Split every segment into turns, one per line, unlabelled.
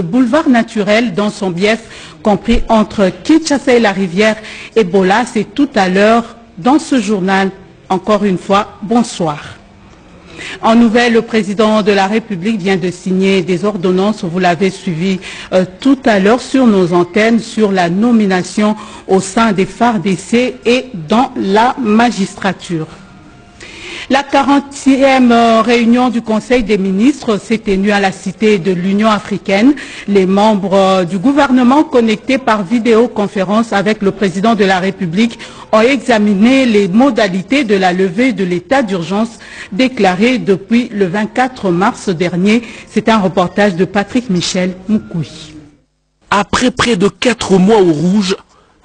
Le boulevard naturel dans son bief, compris entre Kinshasa et la rivière Ebola, c'est tout à l'heure dans ce journal. Encore une fois, bonsoir. En nouvelle, le président de la République vient de signer des ordonnances, vous l'avez suivi tout à l'heure sur nos antennes, sur la nomination au sein des FARDC et dans la magistrature. La 40e réunion du Conseil des ministres s'est tenue à la Cité de l'Union africaine. Les membres du gouvernement connectés par vidéoconférence avec le président de la République ont examiné les modalités de la levée de l'état d'urgence déclaré depuis le 24 mars dernier. C'est un reportage de Patrick Michel Moukoui.
Après près de 4 mois au rouge,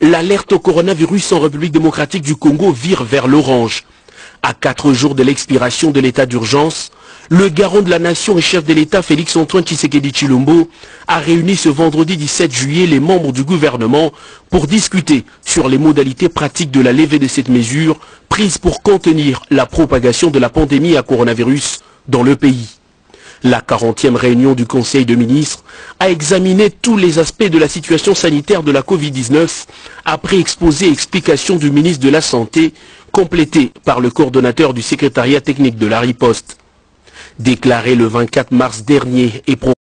l'alerte au coronavirus en République démocratique du Congo vire vers l'orange. À 4 jours de l'expiration de l'état d'urgence, le garant de la nation et chef de l'État Félix-Antoine Tshisekedi Tshilombo a réuni ce vendredi 17 juillet les membres du gouvernement pour discuter sur les modalités pratiques de la levée de cette mesure prise pour contenir la propagation de la pandémie à coronavirus dans le pays. La 40e réunion du Conseil de ministres a examiné tous les aspects de la situation sanitaire de la Covid-19 après exposé et explication du ministre de la Santé, complété par le coordonnateur du secrétariat technique de la riposte. Déclaré le 24 mars dernier et promulgué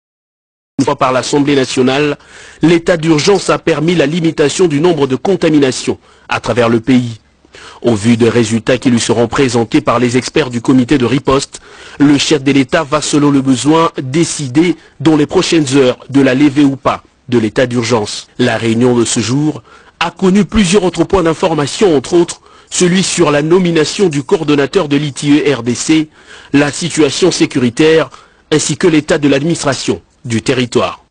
une fois par l'Assemblée nationale, l'état d'urgence a permis la limitation du nombre de contaminations à travers le pays. Au vu des résultats qui lui seront présentés par les experts du comité de riposte, le chef de l'État va selon le besoin décider dans les prochaines heures de la levée ou pas de l'état d'urgence. La réunion de ce jour a connu plusieurs autres points d'information, entre autres celui sur la nomination du coordonnateur de l'ITE-RDC, la situation sécuritaire ainsi que l'état de l'administration du territoire.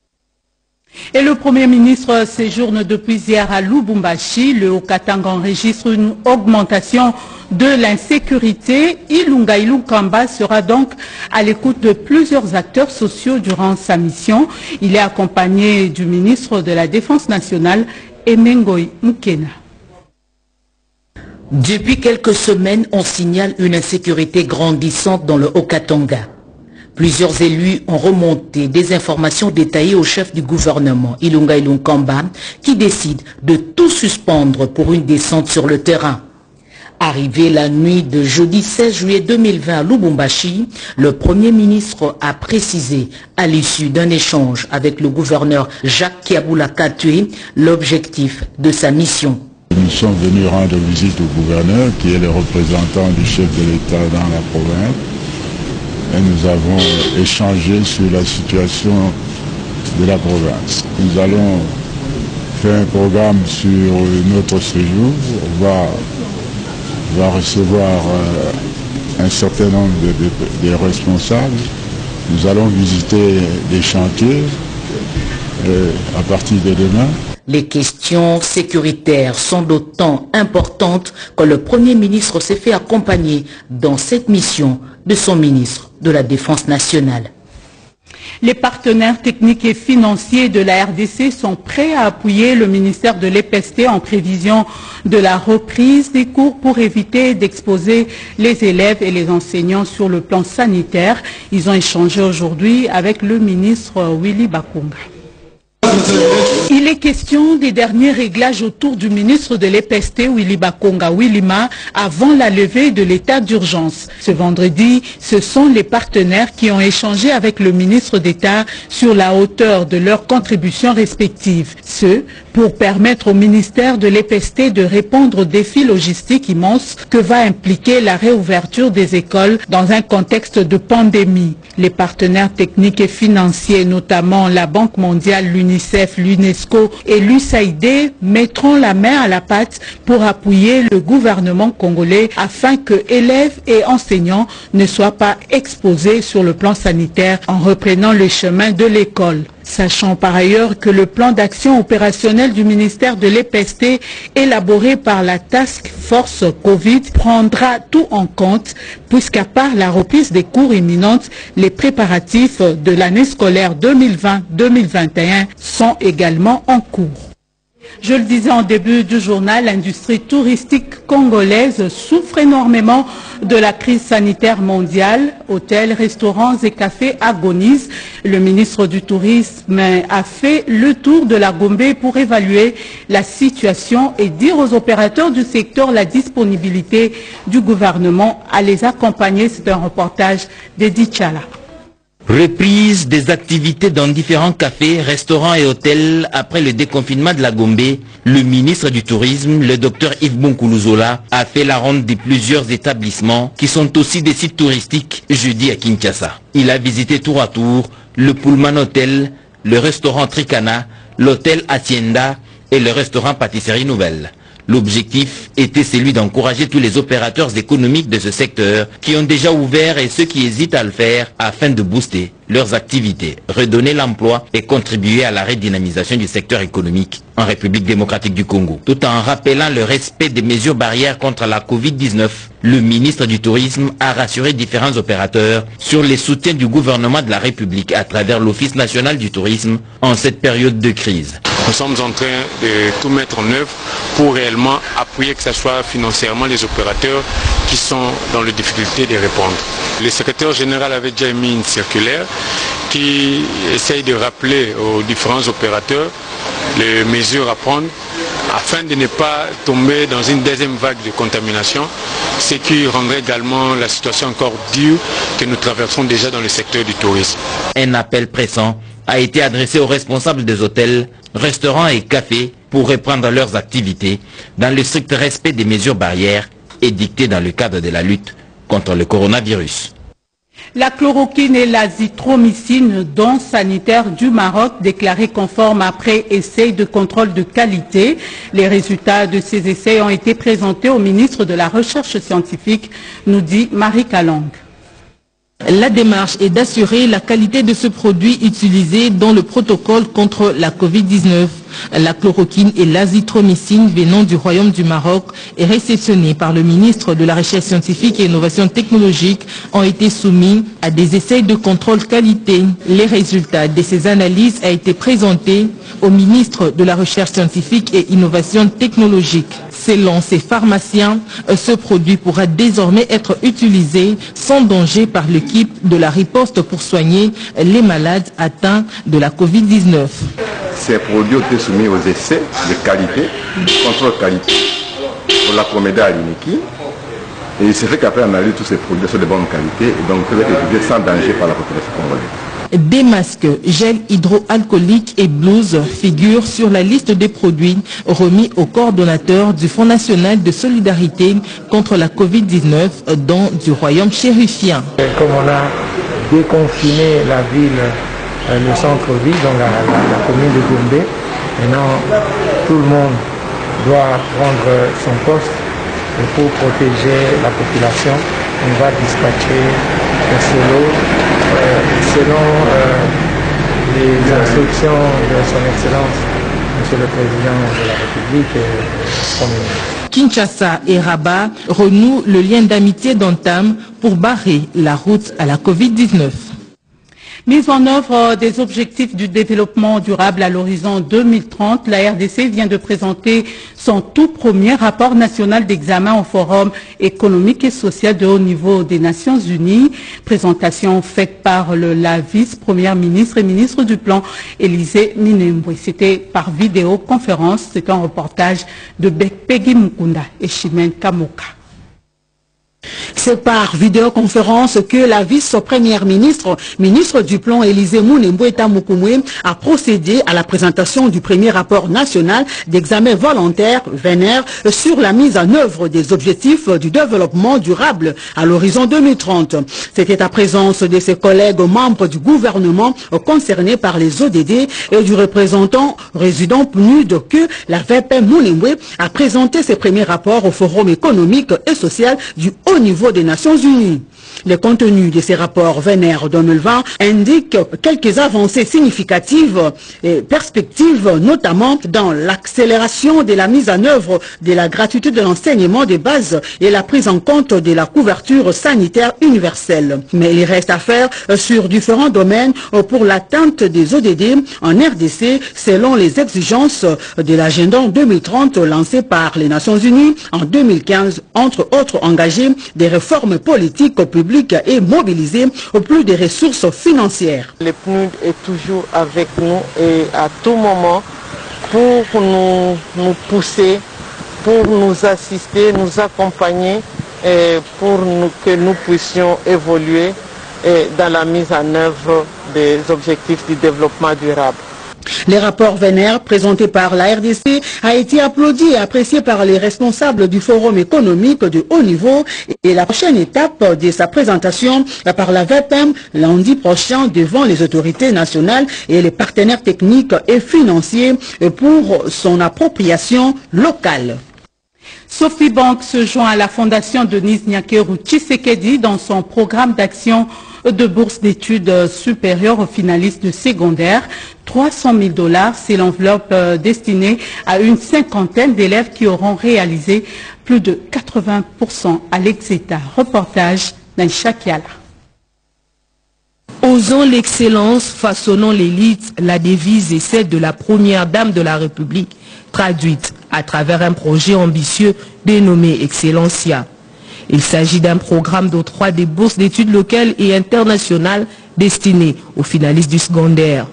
Et le Premier ministre séjourne depuis hier à Lubumbashi. Le Haut-Katanga enregistre une augmentation de l'insécurité. Ilunga Ilunkamba sera donc à l'écoute de plusieurs acteurs sociaux durant sa mission. Il est accompagné du ministre de la Défense nationale, Emengoy Mukena.
Depuis quelques semaines, on signale une insécurité grandissante dans le Haut-Katanga. Plusieurs élus ont remonté des informations détaillées au chef du gouvernement, Ilunga Ilunkamba, qui décide de tout suspendre pour une descente sur le terrain. Arrivé la nuit de jeudi 16 juillet 2020 à Lubumbashi, le Premier ministre a précisé, à l'issue d'un échange avec le gouverneur Jacques Kiabula Katwe, l'objectif de sa mission.
Nous sommes venus rendre visite au gouverneur, qui est le représentant du chef de l'État dans la province. Et nous avons échangé sur la situation de la province. Nous allons faire un programme sur notre séjour. On va recevoir un certain nombre de responsables. Nous allons visiter des chantiers à partir de demain.
Les questions sécuritaires sont d'autant importantes que le Premier ministre s'est fait accompagner dans cette mission de son ministre de la Défense nationale.
Les partenaires techniques et financiers de la RDC sont prêts à appuyer le ministère de l'EPST en prévision de la reprise des cours pour éviter d'exposer les élèves et les enseignants sur le plan sanitaire. Ils ont échangé aujourd'hui avec le ministre Willy Bakunga. Il est question des derniers réglages autour du ministre de l'EPST, Willy Bakunga Willima, avant la levée de l'état d'urgence. Ce vendredi, ce sont les partenaires qui ont échangé avec le ministre d'État sur la hauteur de leurs contributions respectives. Ce, pour permettre au ministère de l'EPST de répondre aux défis logistiques immenses que va impliquer la réouverture des écoles dans un contexte de pandémie. Les partenaires techniques et financiers, notamment la Banque mondiale, l'UNICEF, l'UNESCO et l'USAID, mettront la main à la pâte pour appuyer le gouvernement congolais afin que élèves et enseignants ne soient pas exposés sur le plan sanitaire en reprenant le chemin de l'école. Sachant par ailleurs que le plan d'action opérationnel du ministère de l'EPST élaboré par la Task Force Covid prendra tout en compte puisqu'à part la reprise des cours imminentes, les préparatifs de l'année scolaire 2020-2021 sont également en cours. Je le disais en début du journal, l'industrie touristique congolaise souffre énormément de la crise sanitaire mondiale. Hôtels, restaurants et cafés agonisent. Le ministre du Tourisme a fait le tour de la Gombe pour évaluer la situation et dire aux opérateurs du secteur la disponibilité du gouvernement à les accompagner. C'est un reportage d'Edith Chala.
Reprise des activités dans différents cafés, restaurants et hôtels après le déconfinement de la Gombe. Le ministre du Tourisme, le docteur Yves Bonkoulouzola, a fait la ronde de plusieurs établissements qui sont aussi des sites touristiques jeudi à Kinshasa. Il a visité tour à tour le Pullman Hotel, le restaurant Tricana, l'hôtel Hacienda et le restaurant Pâtisserie Nouvelle. L'objectif était celui d'encourager tous les opérateurs économiques de ce secteur qui ont déjà ouvert et ceux qui hésitent à le faire afin de booster leurs activités, redonner l'emploi et contribuer à la redynamisation du secteur économique en République démocratique du Congo. Tout en rappelant le respect des mesures barrières contre la Covid-19, le ministre du Tourisme a rassuré différents opérateurs sur les soutiens du gouvernement de la République à travers l'Office national du tourisme en cette période de crise.
Nous sommes en train de tout mettre en œuvre pour réellement appuyer, que ce soit financièrement, les opérateurs qui sont dans les difficultés de répondre. Le secrétaire général avait déjà émis une circulaire qui essaye de rappeler aux différents opérateurs les mesures à prendre afin de ne pas tomber dans une deuxième vague de contamination, ce qui rendrait également la situation encore dure que nous traversons déjà dans le secteur du tourisme.
Un appel pressant a été adressé aux responsables des hôtels, restaurants et cafés pour reprendre leurs activités dans le strict respect des mesures barrières édictées dans le cadre de la lutte contre le coronavirus.
La chloroquine et l'azithromycine, don sanitaire du Maroc, déclarés conformes après essai de contrôle de qualité. Les résultats de ces essais ont été présentés au ministre de la Recherche scientifique, nous dit Marie Kalang.
La démarche est d'assurer la qualité de ce produit utilisé dans le protocole contre la Covid-19. La chloroquine et l'azithromycine venant du Royaume du Maroc et réceptionnés par le ministre de la Recherche scientifique et Innovation technologique ont été soumis à des essais de contrôle qualité. Les résultats de ces analyses ont été présentés au ministre de la Recherche scientifique et Innovation technologique. Selon ces pharmaciens, ce produit pourra désormais être utilisé sans danger par l'équipe de la riposte pour soigner les malades atteints de la Covid-19.
Ces produits ont été soumis aux essais de qualité, contrôle qualité pour la Proméda à l'Iniki. Et il s'est fait qu'après analyse tous ces produits sont de bonne qualité et donc peuvent être utilisés sans danger par la population congolaise.
Des masques, gel hydroalcoolique et blouses figurent sur la liste des produits remis au coordonnateur du Fonds national de solidarité contre la Covid-19 dans du royaume chérifien.
Comme on a déconfiné la ville, le centre-ville, dans la commune de Gombe, maintenant tout le monde doit prendre son poste et pour protéger la population, on va dispatcher selon les instructions de son Excellence, Monsieur le Président de la République et Premier ministre.
Kinshasa et Rabat renouent le lien d'amitié d'entame pour barrer la route à la Covid-19.
Mise en œuvre des objectifs du développement durable à l'horizon 2030, la RDC vient de présenter son tout premier rapport national d'examen au Forum économique et social de haut niveau des Nations Unies. Présentation faite par la vice-première ministre et ministre du Plan, Élisée Minembwe. C'était par vidéoconférence, c'est un reportage de Peggy Mukunda et Chimène Kamoka.
C'est par vidéoconférence que la vice-première ministre, ministre du Plan Élisée Minembwe Tamukumwe, a procédé à la présentation du premier rapport national d'examen volontaire (VNR) sur la mise en œuvre des objectifs du développement durable à l'horizon 2030. C'était à présence de ses collègues membres du gouvernement concernés par les ODD et du représentant résident PNUD que la VP Minembwe a présenté ses premiers rapports au Forum économique et social du haut niveau des Nations Unies. Le contenu de ces rapports vénère 2020 indique quelques avancées significatives et perspectives, notamment dans l'accélération de la mise en œuvre de la gratuité de l'enseignement des bases et la prise en compte de la couverture sanitaire universelle. Mais il reste à faire sur différents domaines pour l'atteinte des ODD en RDC selon les exigences de l'agenda 2030 lancé par les Nations Unies en 2015, entre autres engager des réformes politiques publiques et mobiliser plus de ressources financières.
Le PNUD est toujours avec nous et à tout moment pour nous pousser, pour nous assister, nous accompagner et pour que nous puissions évoluer dans la mise en œuvre des objectifs du développement durable.
Les rapports vénères présentés par la RDC a été applaudi et apprécié par les responsables du Forum économique de haut niveau et la prochaine étape de sa présentation par la VPM lundi prochain devant les autorités nationales et les partenaires techniques et financiers pour son appropriation locale.
Sophie Bank se joint à la fondation Denise Nyakeru Tshisekedi dans son programme d'action de bourse d'études supérieures aux finalistes de secondaire. 300 000 $, c'est l'enveloppe destinée à une cinquantaine d'élèves qui auront réalisé plus de 80% à l'Exeta. Reportage d'Aïcha Kiala.
Osons l'excellence, façonnons l'élite, la devise est celle de la première dame de la République, traduite à travers un projet ambitieux dénommé Excellencia. Il s'agit d'un programme d'octroi des bourses d'études locales et internationales destinées aux finalistes du secondaire.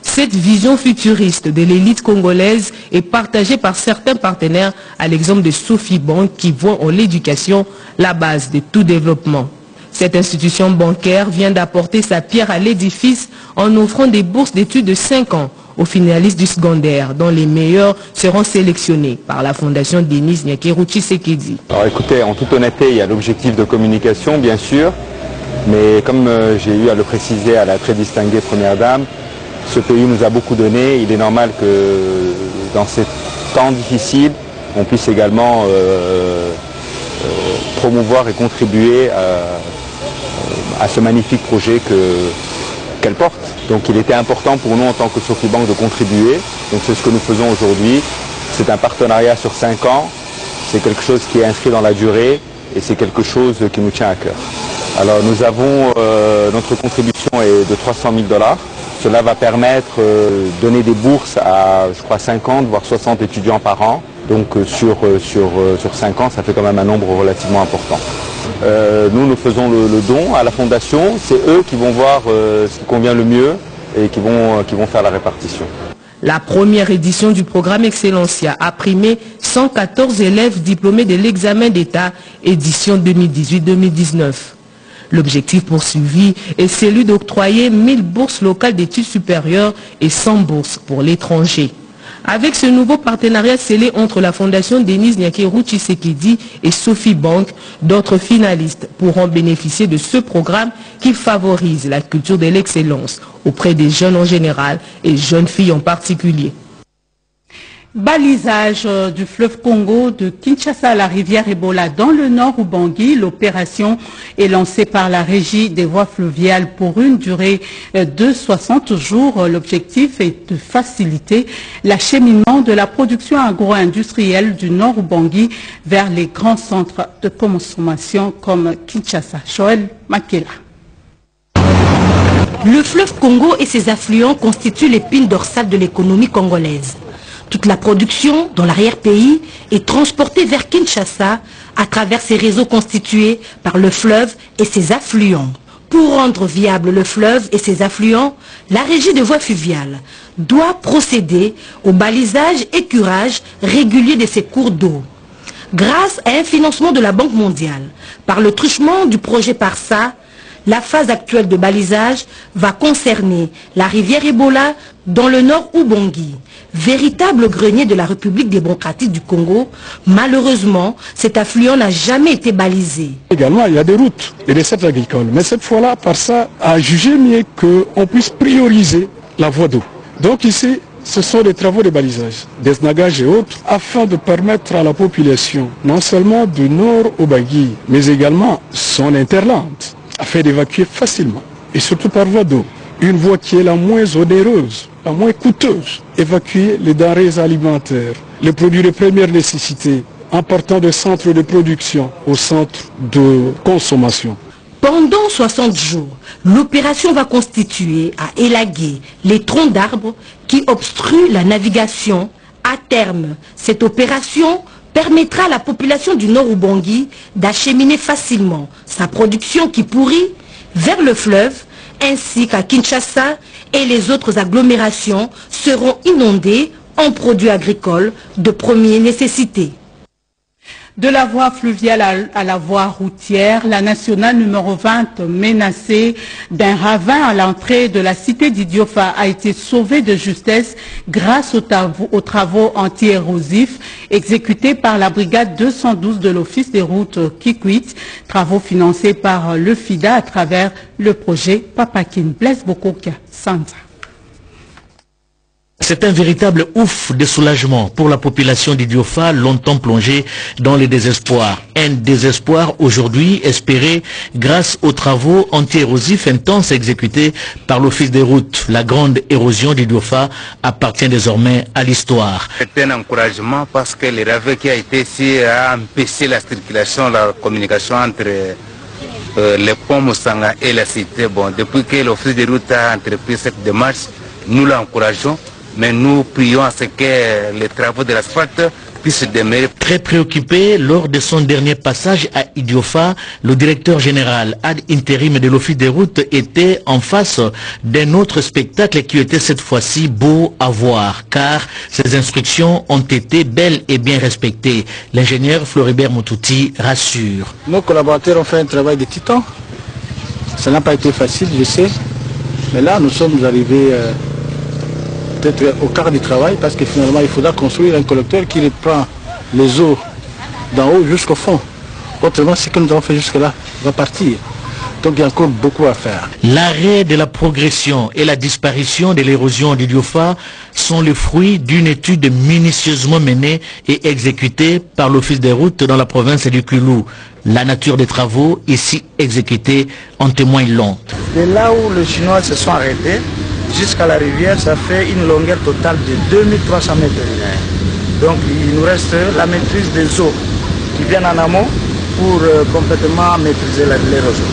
Cette vision futuriste de l'élite congolaise est partagée par certains partenaires, à l'exemple de Sophie Bank, qui voit en l'éducation la base de tout développement. Cette institution bancaire vient d'apporter sa pierre à l'édifice en offrant des bourses d'études de 5 ans aux finalistes du secondaire, dont les meilleurs seront sélectionnés par la fondation Denise Nyakeru Tshisekedi.
Alors écoutez, en toute honnêteté, il y a l'objectif de communication, bien sûr, mais comme j'ai eu à le préciser à la très distinguée Première Dame, ce pays nous a beaucoup donné. Il est normal que dans ces temps difficiles, on puisse également promouvoir et contribuer à ce magnifique projet qu'elle porte. Donc il était important pour nous en tant que Sophie Bank de contribuer. Donc c'est ce que nous faisons aujourd'hui. C'est un partenariat sur 5 ans. C'est quelque chose qui est inscrit dans la durée et c'est quelque chose qui nous tient à cœur. Alors nous avons, notre contribution est de 300 000 $. Cela va permettre de donner des bourses à, je crois, 50 voire 60 étudiants par an. Donc sur 5 ans, ça fait quand même un nombre relativement important. Nous faisons le don à la fondation. C'est eux qui vont voir ce qui convient le mieux et qui vont faire la répartition.
La première édition du programme Excellencia a primé 114 élèves diplômés de l'examen d'État édition 2018-2019. L'objectif poursuivi est celui d'octroyer 1000 bourses locales d'études supérieures et 100 bourses pour l'étranger. Avec ce nouveau partenariat scellé entre la fondation Denise Nyakeru Tshisekedi et Sophie Bank, d'autres finalistes pourront bénéficier de ce programme qui favorise la culture de l'excellence auprès des jeunes en général et jeunes filles en particulier.
Balisage du fleuve Congo de Kinshasa à la rivière Ebola dans le nord Ubangi. L'opération est lancée par la Régie des voies fluviales pour une durée de 60 jours. L'objectif est de faciliter l'acheminement de la production agro-industrielle du nord Ubangi vers les grands centres de consommation comme Kinshasa. Joël Makela.
Le fleuve Congo et ses affluents constituent l'épine dorsale de l'économie congolaise. Toute la production dans l'arrière-pays est transportée vers Kinshasa à travers ces réseaux constitués par le fleuve et ses affluents. Pour rendre viable le fleuve et ses affluents, la Régie des voies fluviales doit procéder au balisage et curage régulier de ces cours d'eau. Grâce à un financement de la Banque mondiale, par le truchement du projet PARSA, la phase actuelle de balisage va concerner la rivière Ebola dans le nord Ubangi, véritable grenier de la République démocratique du Congo. Malheureusement, cet affluent n'a jamais été balisé.
Également, il y a des routes et des secteurs agricoles. Mais cette fois-là, PARSA a jugé mieux qu'on puisse prioriser la voie d'eau. Donc ici, ce sont des travaux de balisage, des snagages et autres, afin de permettre à la population, non seulement du nord Ubangi, mais également son hinterland, afin d'évacuer facilement, et surtout par voie d'eau, une voie qui est la moins onéreuse, la moins coûteuse, évacuer les denrées alimentaires, les produits de première nécessité, en partant de centres de production au centre de consommation.
Pendant 60 jours, l'opération va constituer à élaguer les troncs d'arbres qui obstruent la navigation. À terme, cette opération permettra à la population du Nord Ubangi d'acheminer facilement sa production qui pourrit vers le fleuve, ainsi qu'à Kinshasa, et les autres agglomérations seront inondées en produits agricoles de première nécessité.
De la voie fluviale à la voie routière, la nationale numéro 20, menacée d'un ravin à l'entrée de la cité d'Idiofa, a été sauvée de justesse grâce aux travaux anti-érosifs exécutés par la brigade 212 de l'Office des routes Kikwit, travaux financés par le FIDA à travers le projet Papakin. Blaise Bokokia, Santa.
C'est un véritable ouf de soulagement pour la population d'Idiofa, longtemps plongée dans le désespoir. Un désespoir aujourd'hui espéré grâce aux travaux anti-érosifs intenses exécutés par l'Office des routes. La grande érosion d'Idiofa appartient désormais à l'histoire.
C'est un encouragement parce que le ravin qui a été ici a empêché la circulation, la communication entre les ponts Moussanga et la cité. Bon, depuis que l'Office des routes a entrepris cette démarche, nous l'encourageons. Mais nous prions à ce que les travaux de l'asphalte puissent demeurer.
Très préoccupé, lors de son dernier passage à Idiofa, le directeur général ad intérim de l'Office des routes était en face d'un autre spectacle qui était cette fois-ci beau à voir, car ses instructions ont été bel et bien respectées. L'ingénieur Floribert Moutouti rassure.
Nos collaborateurs ont fait un travail de titan. Ça n'a pas été facile, je sais. Mais là, nous sommes arrivés peut-être au quart du travail, parce que finalement il faudra construire un collecteur qui reprend les eaux d'en haut jusqu'au fond. Autrement, ce que nous avons fait jusque-là va partir. Donc il y a encore beaucoup à faire.
L'arrêt de la progression et la disparition de l'érosion d'Idiofa sont le fruit d'une étude minutieusement menée et exécutée par l'Office des routes dans la province du Kulou. La nature des travaux ici exécutés en témoigne long.
De là où les Chinois se sont arrêtés, jusqu'à la rivière, ça fait une longueur totale de 2300 mètres linéaires. Donc il nous reste la maîtrise des eaux qui viennent en amont pour complètement maîtriser l'érosion.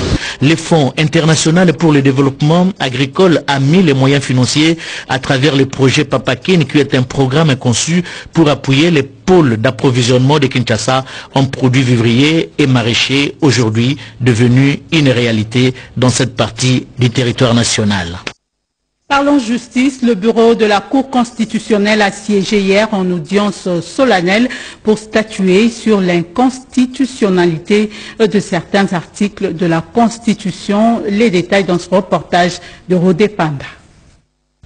Le Fonds international pour le développement agricole a mis les moyens financiers à travers le projet Papakin, qui est un programme conçu pour appuyer les pôles d'approvisionnement de Kinshasa en produits vivriers et maraîchers, aujourd'hui devenus une réalité dans cette partie du territoire national.
Parlons justice. Le bureau de la Cour constitutionnelle a siégé hier en audience solennelle pour statuer sur l'inconstitutionnalité de certains articles de la Constitution. Les détails dans ce reportage de Rodé Panda.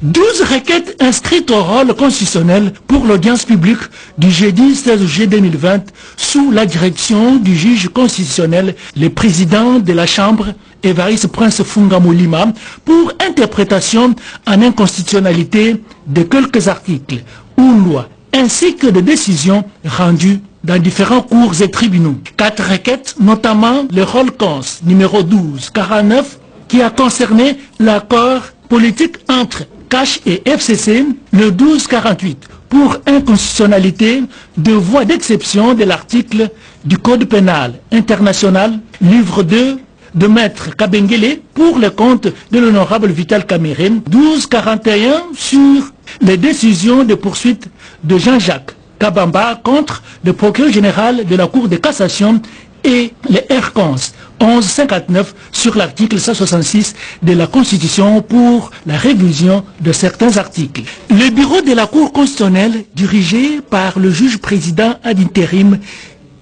12 requêtes inscrites au rôle constitutionnel pour l'audience publique du jeudi 16 juillet 2020 sous la direction du juge constitutionnel, le président de la Chambre, Évariste Prince Funga Molima, pour interprétation en inconstitutionnalité de quelques articles ou lois, ainsi que de décisions rendues dans différents cours et tribunaux. 4 requêtes, notamment le rôle cons numéro 1249, qui a concerné l'accord politique entre CACH et FCC, le 1248, pour inconstitutionnalité de voie d'exception de l'article du Code pénal international, livre 2, de Maître Kabengele pour le compte de l'honorable Vital Kameren, 1241 sur les décisions de poursuite de Jean-Jacques Kabamba contre le procureur général de la Cour de cassation et les RCONS 1159 sur l'article 166 de la Constitution pour la révision de certains articles. Le bureau de la Cour constitutionnelle, dirigé par le juge président ad intérim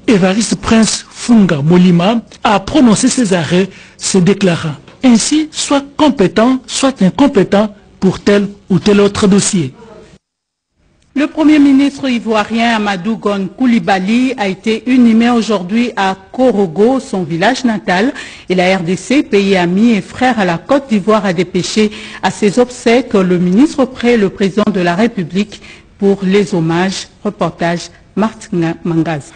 Évariste Prince Funga Molima, a prononcé ses arrêts se déclarant ainsi soit compétent, soit incompétent pour tel ou tel autre dossier.
Le Premier ministre ivoirien Amadou Gon Coulibaly a été inhumé aujourd'hui à Korogo, son village natal, et la RDC, pays ami et frère à la Côte d'Ivoire, a dépêché à ses obsèques le ministre près le président de la République pour les hommages. Reportage Martin Mangaza.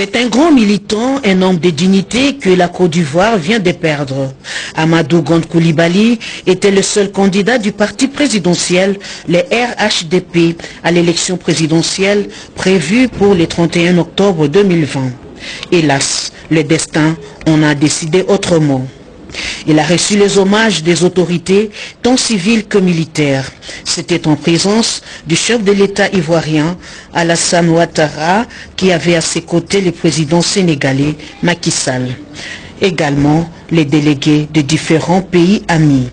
C'est un grand militant, un homme de dignité que la Côte d'Ivoire vient de perdre. Amadou Gond Coulibaly était le seul candidat du parti présidentiel, le RHDP, à l'élection présidentielle prévue pour le 31 octobre 2020. Hélas, le destin en a décidé autrement. Il a reçu les hommages des autorités, tant civiles que militaires. C'était en présence du chef de l'État ivoirien, Alassane Ouattara, qui avait à ses côtés le président sénégalais, Macky Sall. Également les délégués de différents pays amis.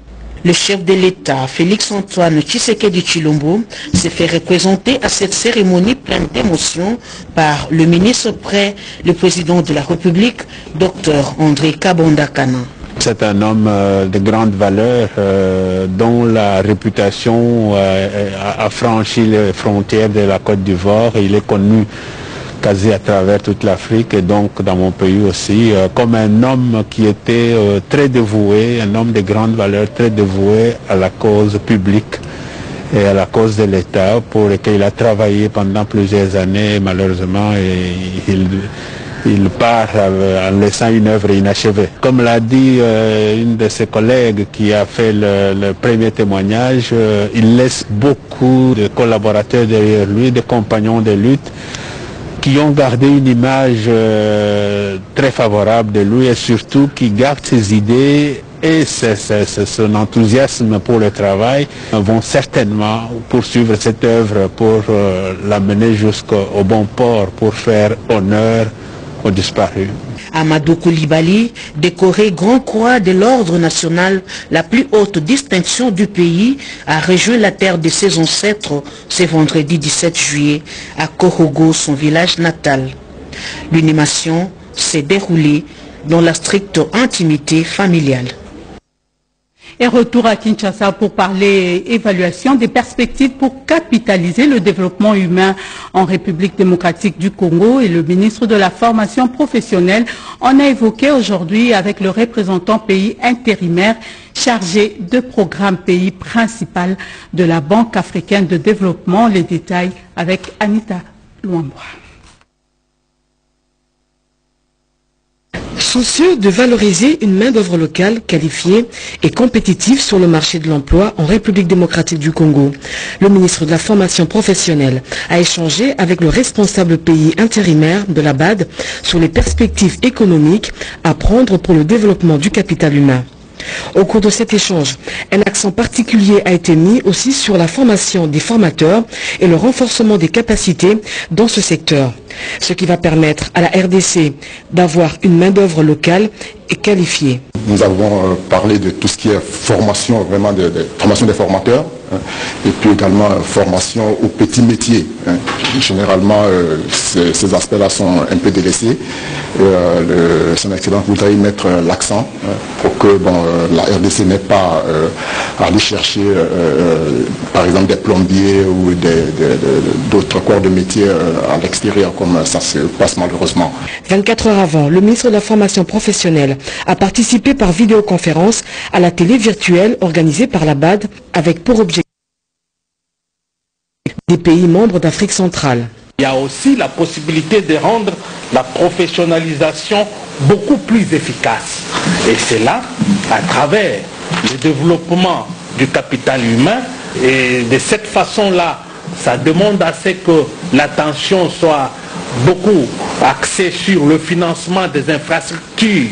Le chef de l'État, Félix-Antoine Tshisekedi Tshilombo, s'est fait représenter à cette cérémonie pleine d'émotion par le ministre près le président de la République, Dr André Kabonda-Kana.
C'est un homme de grande valeur dont la réputation a franchi les frontières de la Côte d'Ivoire. Il est connu quasi à travers toute l'Afrique et donc dans mon pays aussi, comme un homme qui était très dévoué, un homme de grande valeur, très dévoué à la cause publique et à la cause de l'État pour lequel il a travaillé pendant plusieurs années. Malheureusement, il part en laissant une œuvre inachevée. Comme l'a dit une de ses collègues qui a fait le premier témoignage, il laisse beaucoup de collaborateurs derrière lui, de compagnons de lutte, qui ont gardé une image très favorable de lui et surtout qui gardent ses idées et son enthousiasme pour le travail vont certainement poursuivre cette œuvre pour l'amener jusqu'au bon port, pour faire honneur aux disparus.
Amadou Coulibaly, décoré Grand Croix de l'Ordre national, la plus haute distinction du pays, a rejoint la terre de ses ancêtres ce vendredi 17 juillet à Korogo, son village natal. L'inhumation s'est déroulée dans la stricte intimité familiale.
Et retour à Kinshasa pour parler évaluation des perspectives pour capitaliser le développement humain en République démocratique du Congo. Et le ministre de la formation professionnelle en a évoqué aujourd'hui avec le représentant pays intérimaire chargé de programme pays principal de la Banque africaine de développement. Les détails avec Anita Luamboa.
Soucieux de valoriser une main-d'œuvre locale qualifiée et compétitive sur le marché de l'emploi en République démocratique du Congo, le ministre de la formation professionnelle a échangé avec le responsable pays intérimaire de la BAD sur les perspectives économiques à prendre pour le développement du capital humain. Au cours de cet échange, un accent particulier a été mis aussi sur la formation des formateurs et le renforcement des capacités dans ce secteur, ce qui va permettre à la RDC d'avoir une main-d'œuvre locale et qualifiée.
Nous avons parlé de tout ce qui est formation, vraiment formation des formateurs, et puis également formation aux petits métiers. Généralement, ces aspects-là sont un peu délaissés. Son Excellence voudrait y mettre l'accent pour que la RDC n'ait pas à aller chercher, par exemple, des plombiers ou d'autres corps de métier à l'extérieur, comme ça se passe malheureusement.
24 heures avant, le ministre de la formation professionnelle a participé par vidéoconférence à la télé virtuelle organisée par la BAD avec pour objectif des pays membres d'Afrique centrale.
Il y a aussi la possibilité de rendre la professionnalisation beaucoup plus efficace. Et c'est là, à travers le développement du capital humain, et de cette façon-là, ça demande à ce que l'attention soit beaucoup axée sur le financement des infrastructures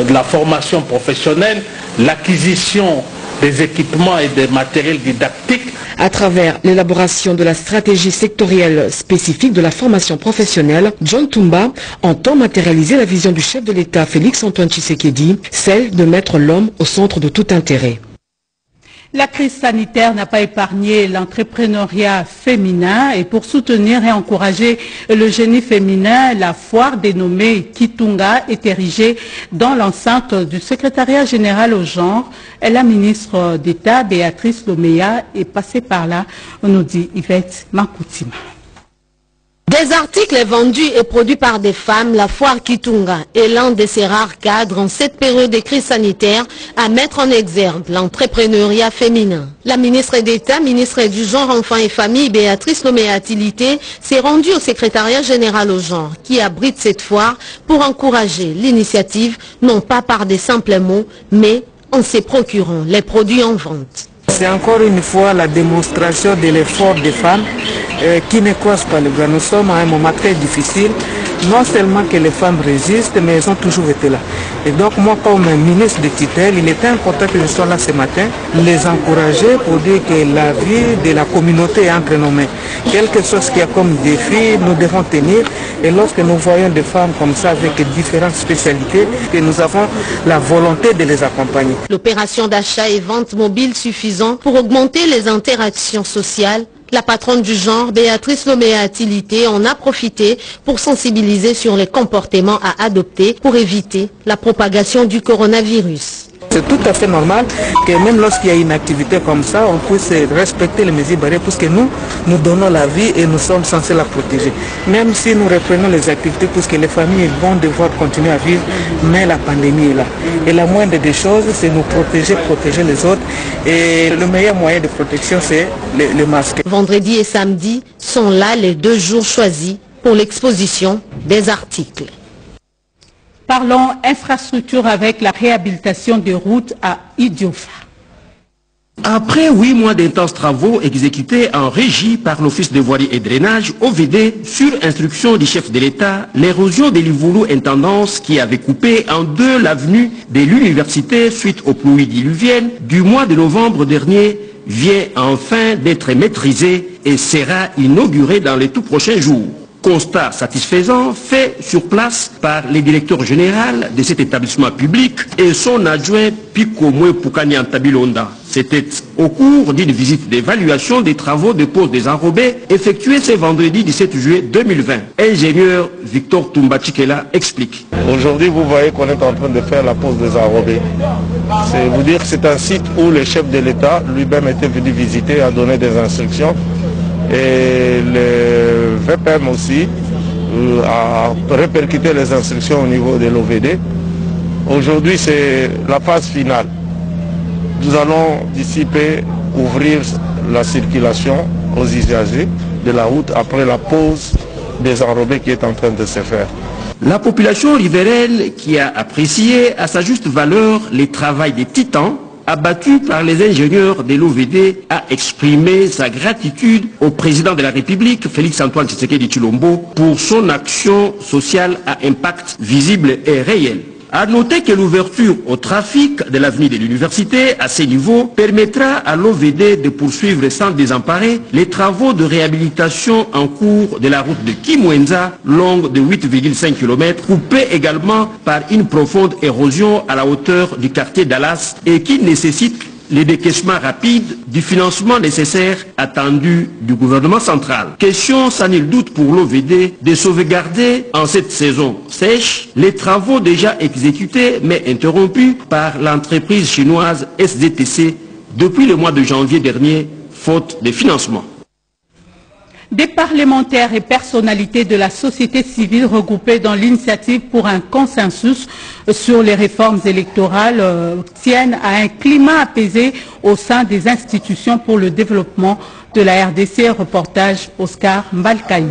de la formation professionnelle, l'acquisition des équipements et des matériels didactiques.
À travers l'élaboration de la stratégie sectorielle spécifique de la formation professionnelle, John Tumba entend matérialiser la vision du chef de l'État Félix-Antoine Tshisekedi, celle de mettre l'homme au centre de tout intérêt.
La crise sanitaire n'a pas épargné l'entrepreneuriat féminin et pour soutenir et encourager le génie féminin, la foire dénommée Kitunga est érigée dans l'enceinte du secrétariat général au genre. Et la ministre d'État Béatrice Loméa est passée par là, nous dit Yvette Mankoutima.
Des articles vendus et produits par des femmes, la foire Kitunga est l'un de ces rares cadres en cette période de crise sanitaire à mettre en exergue l'entrepreneuriat féminin. La ministre d'État, ministre du Genre, Enfants et Famille, Béatrice Lomé-Atilité, s'est rendue au secrétariat général au genre qui abrite cette foire pour encourager l'initiative, non pas par des simples mots, mais en se procurant les produits en vente.
C'est encore une fois la démonstration de l'effort des femmes qui ne croisent pas le bras. Nous sommes à un moment très difficile. Non seulement que les femmes résistent, mais elles ont toujours été là. Et donc moi, comme ministre de tutelle, il était important que je sois là ce matin, les encourager pour dire que la vie de la communauté est entre nos mains. Quelque chose qu'il y a comme défi, nous devons tenir. Et lorsque nous voyons des femmes comme ça avec différentes spécialités, que nous avons la volonté de les accompagner.
L'opération d'achat et vente mobile suffisant pour augmenter les interactions sociales. La patronne du genre, Béatrice Lomé-Atilité, en a profité pour sensibiliser sur les comportements à adopter pour éviter la propagation du coronavirus.
C'est tout à fait normal que même lorsqu'il y a une activité comme ça, on puisse respecter les mesures barrières puisque nous donnons la vie et nous sommes censés la protéger. Même si nous reprenons les activités puisque les familles vont devoir continuer à vivre, mais la pandémie est là. Et la moindre des choses, c'est nous protéger les autres. Et le meilleur moyen de protection, c'est le masque.
Vendredi et samedi sont là les 2 jours choisis pour l'exposition des articles.
Parlons infrastructure avec la réhabilitation des routes à Idiofa.
Après 8 mois d'intenses travaux exécutés en régie par l'Office de voirie et drainage, OVD, sur instruction du chef de l'État, l'érosion des Livoulou intendance qui avait coupé en 2 l'avenue de l'université suite aux pluies diluviennes du mois de novembre dernier vient enfin d'être maîtrisée et sera inaugurée dans les tout prochains jours. Constat satisfaisant fait sur place par le directeur général de cet établissement public et son adjoint Pikomwe Pukani Antabilonda. C'était au cours d'une visite d'évaluation des travaux de pose des enrobés effectués ce vendredi 17 juillet 2020. Ingénieur Victor Tumbachikela explique.
Aujourd'hui, vous voyez qu'on est en train de faire la pose des enrobés. C'est vous dire que c'est un site où le chef de l'État lui-même était venu visiter, a donné des instructions. Et le VPM aussi a répercuté les instructions au niveau de l'OVD. Aujourd'hui, c'est la phase finale. Nous allons d'ici peu ouvrir la circulation aux usagers de la route après la pose des enrobés qui est en train de se faire.
La population riveraine qui a apprécié à sa juste valeur les travaux des titans abattu par les ingénieurs de l'OVD, a exprimé sa gratitude au président de la République, Félix-Antoine Tshisekedi Tshilombo, pour son action sociale à impact visible et réel. À noter que l'ouverture au trafic de l'avenue de l'université à ce niveau permettra à l'OVD de poursuivre sans désemparer les travaux de réhabilitation en cours de la route de Kimwenza, longue de 8,5 km, coupée également par une profonde érosion à la hauteur du quartier Dallas et qui nécessite le décaissement rapide du financement nécessaire attendu du gouvernement central. Question sans nul doute pour l'OVD de sauvegarder en cette saison sèche les travaux déjà exécutés mais interrompus par l'entreprise chinoise SDTC depuis le mois de janvier dernier, faute de financement.
Des parlementaires et personnalités de la société civile regroupés dans l'initiative pour un consensus sur les réformes électorales tiennent à un climat apaisé au sein des institutions pour le développement de la RDC. Reportage Oscar Mbalkaï.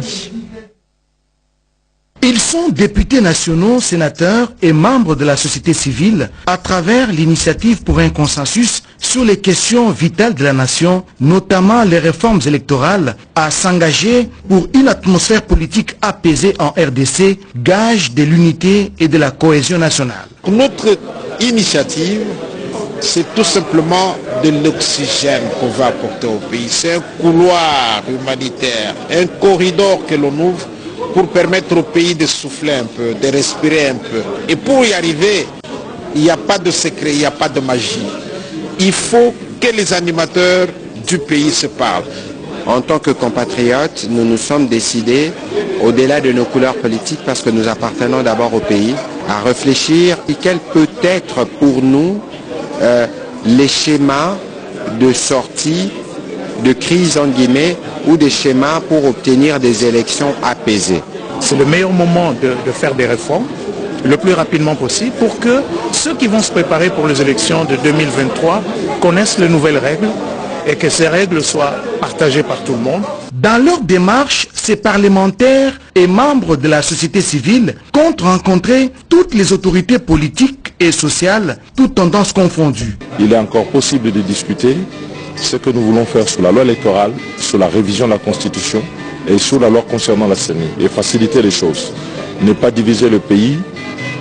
Ils sont députés nationaux, sénateurs et membres de la société civile à travers l'initiative pour un consensus sur les questions vitales de la nation, notamment les réformes électorales, à s'engager pour une atmosphère politique apaisée en RDC, gage de l'unité et de la cohésion nationale.
Notre initiative, c'est tout simplement de l'oxygène qu'on va apporter au pays. C'est un couloir humanitaire, un corridor que l'on ouvre pour permettre au pays de souffler un peu, de respirer un peu. Et pour y arriver, il n'y a pas de secret, il n'y a pas de magie. Il faut que les animateurs du pays se parlent.
En tant que compatriotes, nous nous sommes décidés, au-delà de nos couleurs politiques, parce que nous appartenons d'abord au pays, à réfléchir et quel peut être pour nous les schémas de sortie de crise, en guillemets, ou des schémas pour obtenir des élections apaisées.
C'est le meilleur moment de faire des réformes le plus rapidement possible pour que ceux qui vont se préparer pour les élections de 2023 connaissent les nouvelles règles et que ces règles soient partagées par tout le monde.
Dans leur démarche, ces parlementaires et membres de la société civile comptent rencontrer toutes les autorités politiques et sociales, toutes tendances confondues.
Il est encore possible de discuter ce que nous voulons faire sur la loi électorale, sur la révision de la Constitution et sur la loi concernant la CENI et faciliter les choses. Ne pas diviser le pays,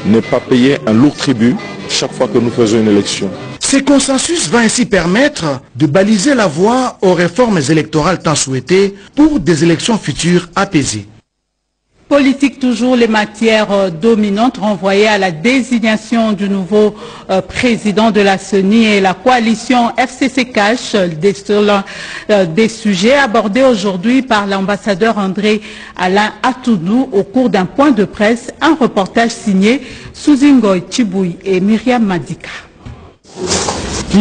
ne pas payer un lourd tribut chaque fois que nous faisons une élection.
Ce consensus va ainsi permettre de baliser la voie aux réformes électorales tant souhaitées pour des élections futures apaisées.
Politique toujours, les matières dominantes renvoyées à la désignation du nouveau président de la CENI et la coalition FCC Cash, des sujets abordés aujourd'hui par l'ambassadeur André Alain Atoudou au cours d'un point de presse, un reportage signé Souzingoy Chiboui et Myriam Madika.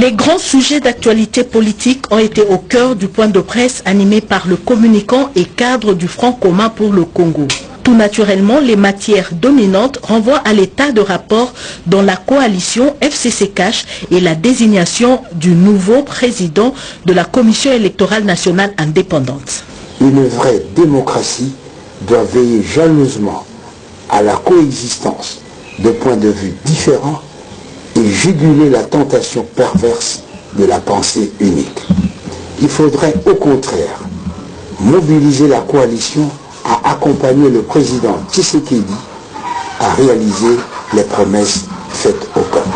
Les grands sujets d'actualité politique ont été au cœur du point de presse animé par le communicant et cadre du Front commun pour le Congo. Tout naturellement, les matières dominantes renvoient à l'état de rapport dans la coalition FCC Cash et la désignation du nouveau président de la Commission électorale nationale indépendante.
Une vraie démocratie doit veiller jalousement à la coexistence de points de vue différents et juguler la tentation perverse de la pensée unique. Il faudrait au contraire mobiliser la coalition à accompagner le président Tshisekedi à réaliser les promesses faites au peuple.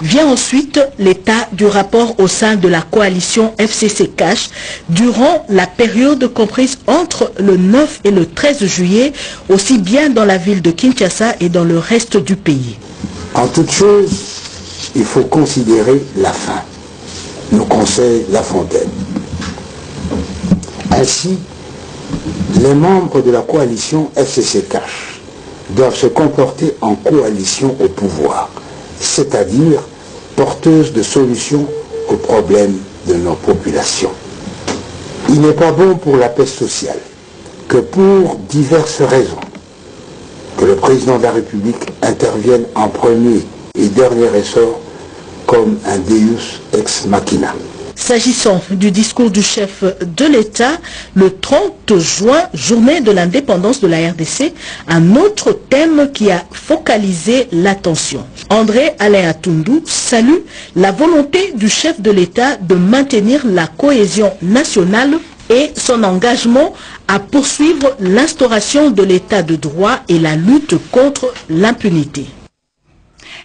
Vient ensuite l'état du rapport au sein de la coalition FCC Cash durant la période comprise entre le 9 et le 13 juillet, aussi bien dans la ville de Kinshasa et dans le reste du pays.
En toute chose, il faut considérer la fin, nous conseille La Fontaine. Ainsi, les membres de la coalition FCC Cash doivent se comporter en coalition au pouvoir, c'est-à-dire porteuse de solutions aux problèmes de nos populations. Il n'est pas bon pour la paix sociale que pour diverses raisons, que le président de la République intervienne en premier et dernier ressort comme un Deus ex machina.
S'agissant du discours du chef de l'État, le 30 juin, journée de l'indépendance de la RDC, un autre thème qui a focalisé l'attention. André Alain Atoudou salue la volonté du chef de l'État de maintenir la cohésion nationale et son engagement à poursuivre l'instauration de l'État de droit et la lutte contre l'impunité.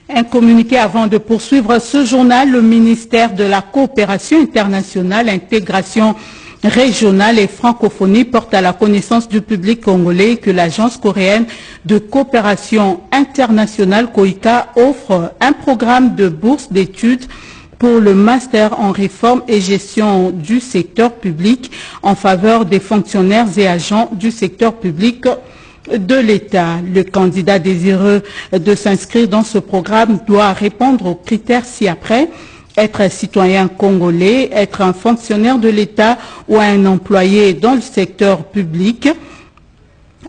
Un communiqué avant de poursuivre ce journal, le ministère de la Coopération internationale, intégration régionale et francophonie porte à la connaissance du public congolais que l'Agence coréenne de coopération internationale COICA offre un programme de bourse d'études pour le master en réforme et gestion du secteur public en faveur des fonctionnaires et agents du secteur public de l'État. Le candidat désireux de s'inscrire dans ce programme doit répondre aux critères ci-après: être citoyen congolais, être un fonctionnaire de l'État ou un employé dans le secteur public,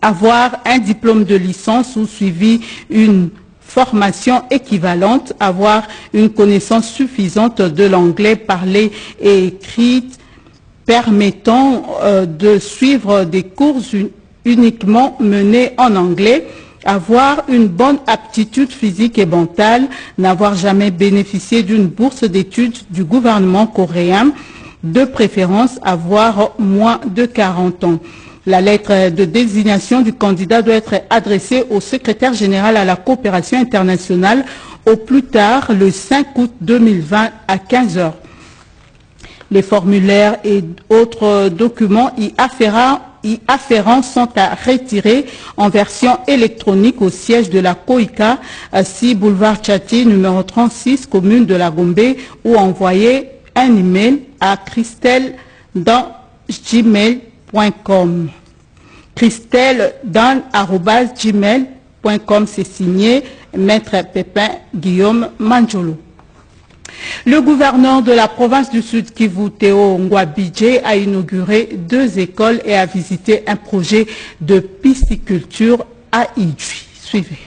avoir un diplôme de licence ou suivi une formation équivalente, avoir une connaissance suffisante de l'anglais parlé et écrit permettant de suivre des cours uniquement menés en anglais, avoir une bonne aptitude physique et mentale, n'avoir jamais bénéficié d'une bourse d'études du gouvernement coréen, de préférence avoir moins de 40 ans. La lettre de désignation du candidat doit être adressée au secrétaire général à la coopération internationale au plus tard le 5 août 2020 à 15 h. Les formulaires et autres documents y afférents sont à retirer en version électronique au siège de la COICA, 6 boulevard Tchati, numéro 36, commune de la Gombe, ou envoyer un email à christelle@gmail.com. christelle@gmail.com, c'est signé Maître Pépin Guillaume Manjolo. Le gouverneur de la province du Sud Kivu, Théo Ngwabidje, a inauguré 2 écoles et a visité un projet de pisciculture à Idjui. Suivez.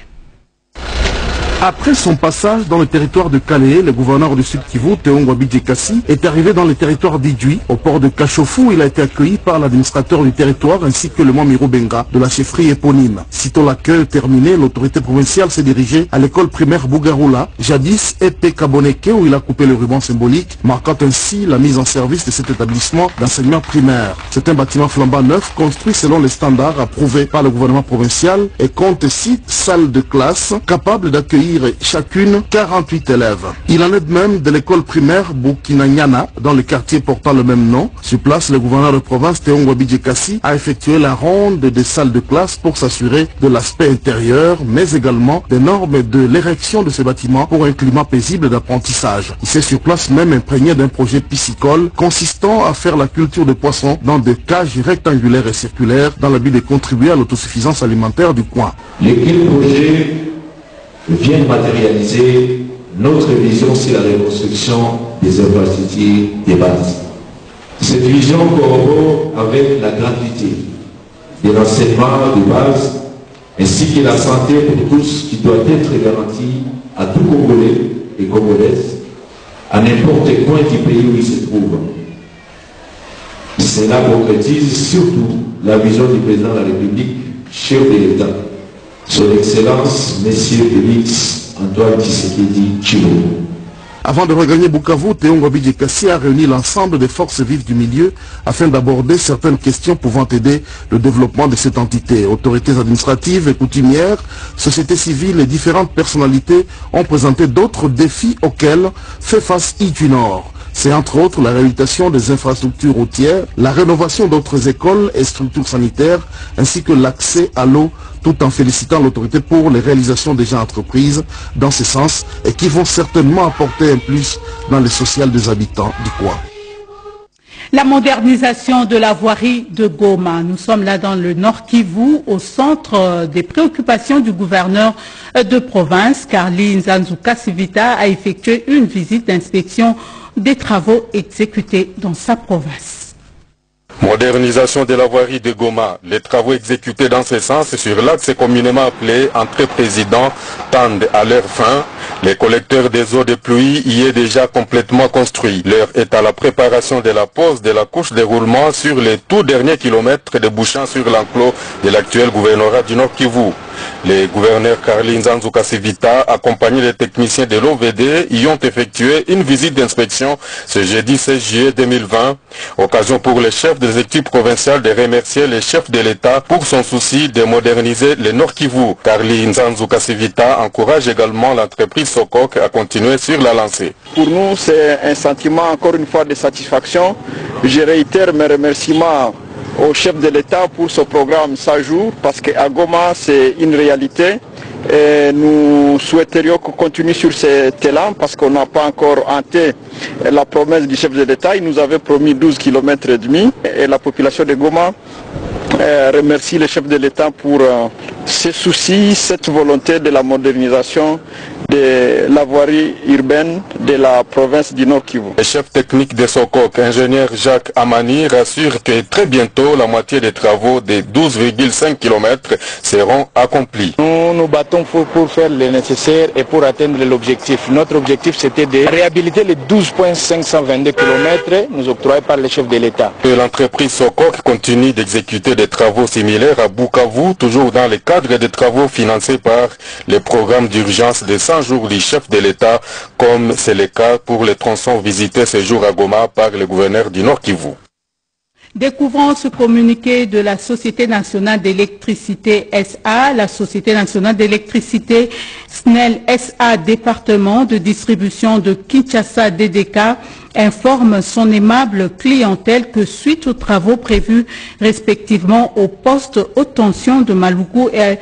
Après son passage dans le territoire de Calais, le gouverneur du Sud Kivu, Théo Ngwabidje Kassi, est arrivé dans le territoire d'Idjui, au port de Kachofou, où il a été accueilli par l'administrateur du territoire ainsi que le Mwamiro Benga de la chefferie éponyme. Sitôt l'accueil terminé, l'autorité provinciale s'est dirigée à l'école primaire Bougaroula, jadis EP Kaboneke, où il a coupé le ruban symbolique, marquant ainsi la mise en service de cet établissement d'enseignement primaire. C'est un bâtiment flambant neuf, construit selon les standards approuvés par le gouvernement provincial et compte 6 salles de classe capables d'accueillir chacune 48 élèves. Il en est de même de l'école primaire Bukinanyana dans le quartier portant le même nom. Sur place, le gouverneur de province Théo Ngwabidje Kassi a effectué la ronde des salles de classe pour s'assurer de l'aspect intérieur, mais également des normes de l'érection de ce bâtiment pour un climat paisible d'apprentissage. Il s'est sur place même imprégné d'un projet piscicole consistant à faire la culture de poissons dans des cages rectangulaires et circulaires dans le but de contribuer à l'autosuffisance alimentaire du coin.
L'équipe projet vient matérialiser notre vision sur la reconstruction des infrastructures des bâtiments. Cette vision corrobore avec la gratuité de l'enseignement de base ainsi que la santé pour tous qui doit être garantie à tout Congolais et Congolaises à n'importe quel coin du pays où il se trouve. Cela concrétise surtout la vision du président de la République, chef de l'État, Son Excellence, Monsieur Félix Antoine Tshisekedi Tshilombo.
Avant de regagner Bukavu, Théo Ngwabidje Kassi a réuni l'ensemble des forces vives du milieu afin d'aborder certaines questions pouvant aider le développement de cette entité. Autorités administratives et coutumières, sociétés civiles et différentes personnalités ont présenté d'autres défis auxquels fait face Idjui Nord. C'est entre autres la réhabilitation des infrastructures routières, la rénovation d'autres écoles et structures sanitaires, ainsi que l'accès à l'eau, tout en félicitant l'autorité pour les réalisations déjà entreprises dans ce sens et qui vont certainement apporter un plus dans le social des habitants du coin.
La modernisation de la voirie de Goma. Nous sommes là dans le Nord Kivu, au centre des préoccupations du gouverneur de province. Carly Nzanzuka Sivita a effectué une visite d'inspection des travaux exécutés dans sa province.
Modernisation de la voirie de Goma. Les travaux exécutés dans ce sens sur l'axe communément appelé Entrée Président tendent à leur fin. Les collecteurs des eaux de pluie y est déjà complètement construit. L'heure est à la préparation de la pose de la couche de roulement sur les tout derniers kilomètres débouchant sur l'enclos de l'actuel gouvernorat du Nord Kivu. Les gouverneurs Carly Nzanzuka Sivita, accompagnés des techniciens de l'OVD, y ont effectué une visite d'inspection ce jeudi 16 juillet 2020. Occasion pour les chefs des équipes provinciales de remercier les chefs de l'État pour son souci de moderniser le Nord Kivu. Carly Nzanzuka Sivita encourage également l'entreprise Sokok à continuer sur la lancée.
Pour nous, c'est un sentiment encore une fois de satisfaction. Je réitère mes remerciements au chef de l'État pour ce programme 100 jours parce qu'à Goma c'est une réalité et nous souhaiterions qu'on continue sur cet élan parce qu'on n'a pas encore hanté la promesse du chef de l'État. Il nous avait promis 12 km et demi et la population de Goma remercie le chef de l'État pour ses soucis, cette volonté de la modernisation de la voirie urbaine de la province du Nord Kivu.
Le chef technique de Sokok, ingénieur Jacques Amani, rassure que très bientôt la moitié des travaux des 12,5 km seront accomplis.
Nous nous battons pour faire le nécessaire et pour atteindre l'objectif. Notre objectif c'était de réhabiliter les 12,522 km nous octroyés par le chef de l'État.
L'entreprise Sokok continue d'exécuter des travaux similaires à Bukavu, toujours dans le cadre des travaux financés par les programmes d'urgence de 100 jours du chef de l'État, comme c'est le cas pour les tronçons visités ce jour à Goma par le gouverneur du Nord Kivu.
Découvrant ce communiqué de la Société nationale d'électricité SA, la Société nationale d'électricité SNEL SA, département de distribution de Kinshasa DDK, informe son aimable clientèle que suite aux travaux prévus respectivement au poste haute tension de Maluku et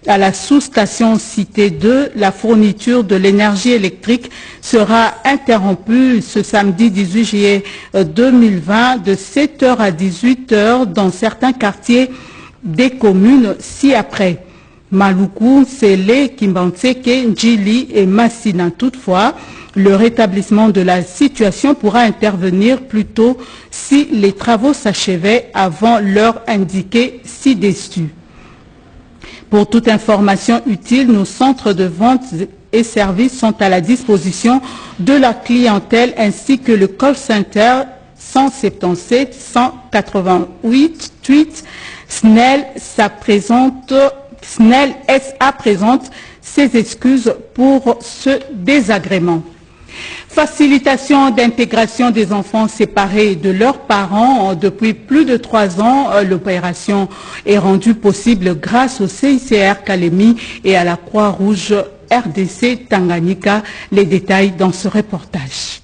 à la sous-station Cité 2, la fourniture de l'énergie électrique sera interrompue ce samedi 18 juillet 2020 de 7h à 18h dans certains quartiers des communes ci-après. Maluku, Sele, Kimbanseke, Njili et Massina. Toutefois, le rétablissement de la situation pourra intervenir plus tôt si les travaux s'achevaient avant l'heure indiquée ci-dessus. Pour toute information utile, nos centres de vente et services sont à la disposition de la clientèle ainsi que le call center 177 188 8 SNEL SA présente ses excuses pour ce désagrément. Facilitation d'intégration des enfants séparés de leurs parents. Depuis plus de 3 ans, l'opération est rendue possible grâce au CICR Kalemi et à la Croix-Rouge RDC Tanganyika. Les détails dans ce reportage.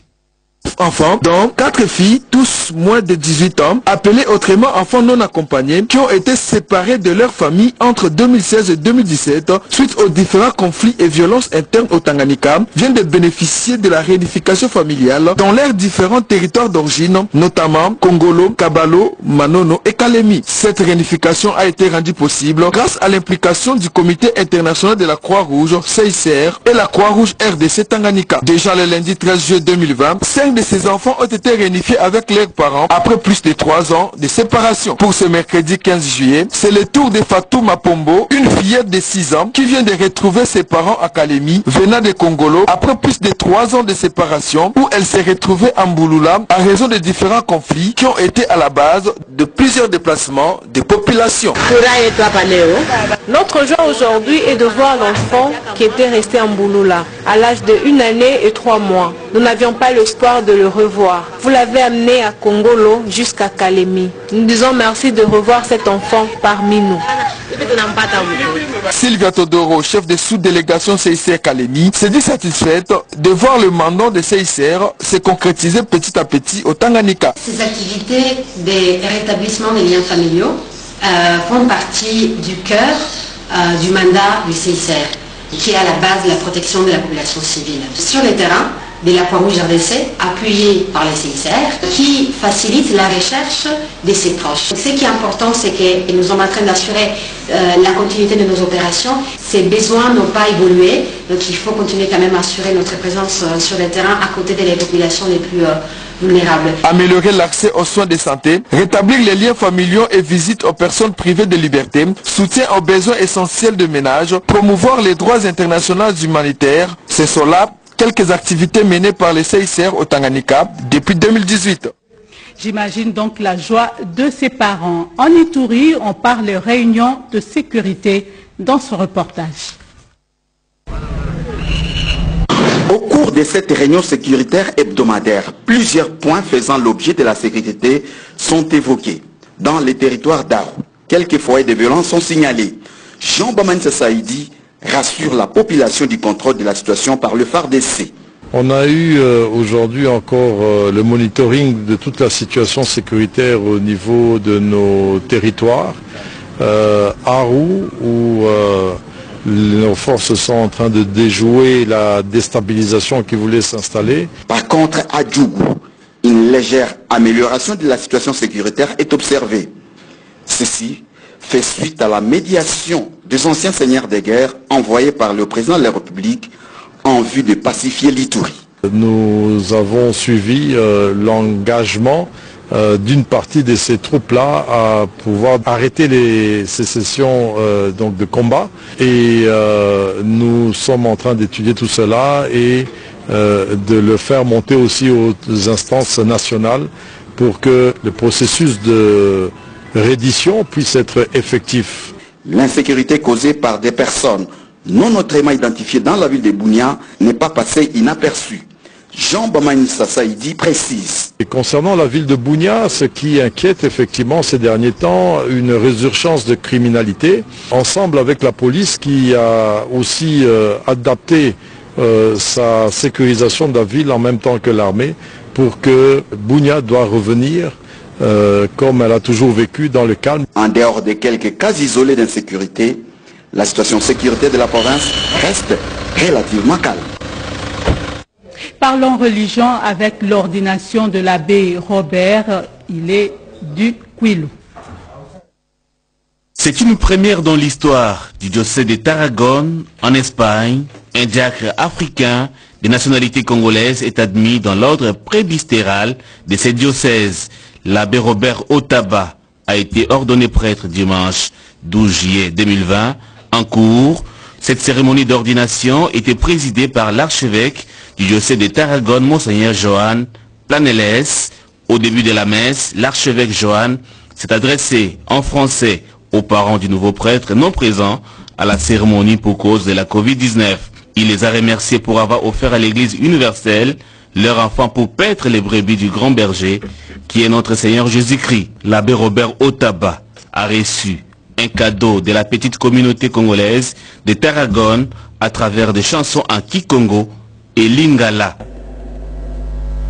Enfants, dont 4 filles, tous moins de 18 ans, appelés autrement enfants non accompagnés, qui ont été séparés de leur famille entre 2016 et 2017 suite aux différents conflits et violences internes au Tanganyika, viennent de bénéficier de la réunification familiale dans leurs différents territoires d'origine, notamment Kongolo, Kabalo, Manono et Kalemi. Cette réunification a été rendue possible grâce à l'implication du Comité international de la Croix-Rouge, CICR, et la Croix-Rouge RDC Tanganyika. Déjà le lundi 13 juillet 2020, 5 de ces enfants ont été réunifiés avec leurs parents après plus de 3 ans de séparation. Pour ce mercredi 15 juillet, c'est le tour de Fatou Mapombo, une fillette de 6 ans qui vient de retrouver ses parents à Kalemi, venant de Kongolo, après plus de 3 ans de séparation où elle s'est retrouvée à Mbouloula à raison de différents conflits qui ont été à la base de plusieurs déplacements de populations.
Notre joie aujourd'hui est de voir l'enfant qui était resté à Mbouloula à l'âge de 1 année et 3 mois. Nous n'avions pas l'espoir de le revoir. Vous l'avez amené à Kongolo jusqu'à Kalemi. Nous disons merci de revoir cet enfant parmi nous.
Sylvia Todoro, chef de sous-délégation CICR Kalemi, s'est dit satisfaite de voir le mandat de CICR se concrétiser petit à petit au Tanganyika.
Ces activités de rétablissement des liens familiaux font partie du cœur du mandat du CICR, qui est à la base de la protection de la population civile. Sur le terrain de la Croix-Rouge RDC, appuyée par les CICR, qui facilite la recherche de ses proches. Ce qui est important, c'est que nous sommes en train d'assurer la continuité de nos opérations. Ces besoins n'ont pas évolué, donc il faut continuer quand même à assurer notre présence sur le terrain à côté des populations les plus vulnérables.
Améliorer l'accès aux soins de santé, rétablir les liens familiaux et visites aux personnes privées de liberté, soutien aux besoins essentiels de ménage, promouvoir les droits internationaux humanitaires, ce sont là quelques activités menées par les CICR au Tanganyika depuis 2018.
J'imagine donc la joie de ses parents. En Ituri, on parle de réunion de sécurité dans ce reportage.
Au cours de cette réunion sécuritaire hebdomadaire, plusieurs points faisant l'objet de la sécurité sont évoqués. Dans les territoires d'Aru, quelques foyers de violence sont signalés. Jean Bamanisa Saïdi rassure la population du contrôle de la situation par le FARDC.
On a eu aujourd'hui encore le monitoring de toute la situation sécuritaire au niveau de nos territoires. Aru, où nos forces sont en train de déjouer la déstabilisation qui voulait s'installer.
Par contre, à Djougou, une légère amélioration de la situation sécuritaire est observée. Ceci fait suite à la médiation des anciens seigneurs de guerre envoyés par le président de la République en vue de pacifier l'Ituri.
Nous avons suivi l'engagement d'une partie de ces troupes-là à pouvoir arrêter les sécessions donc de combat. Et nous sommes en train d'étudier tout cela et de le faire monter aussi aux instances nationales pour que le processus de reddition puisse être effectif.
L'insécurité causée par des personnes non notamment identifiées dans la ville de Bunia n'est pas passée inaperçue. Jean Bamanisa Saïdi précise.
Et concernant la ville de Bunia, ce qui inquiète effectivement ces derniers temps, une résurgence de criminalité, ensemble avec la police qui a aussi adapté sa sécurisation de la ville en même temps que l'armée pour que Bunia doit revenir comme elle a toujours vécu dans le calme.
En dehors de quelques cas isolés d'insécurité, la situation sécuritaire de la province reste relativement calme.
Parlons religion avec l'ordination de l'abbé Robert, il est du Kwilu.
C'est une première dans l'histoire du diocèse de Tarragone, en Espagne. Un diacre africain de nationalité congolaise est admis dans l'ordre presbytéral de ce diocèse. L'abbé Robert Otaba a été ordonné prêtre dimanche 12 juillet 2020. En cours, cette cérémonie d'ordination était présidée par l'archevêque du diocèse de Tarragone, Monseigneur Johan Planeles. Au début de la messe, l'archevêque Johan s'est adressé en français aux parents du nouveau prêtre non présents à la cérémonie pour cause de la Covid-19. Il les a remerciés pour avoir offert à l'Église universelle leur enfant pour paître les brebis du grand berger qui est notre Seigneur Jésus-Christ. L'abbé Robert Otaba a reçu un cadeau de la petite communauté congolaise de Tarragone à travers des chansons en Kikongo et Lingala.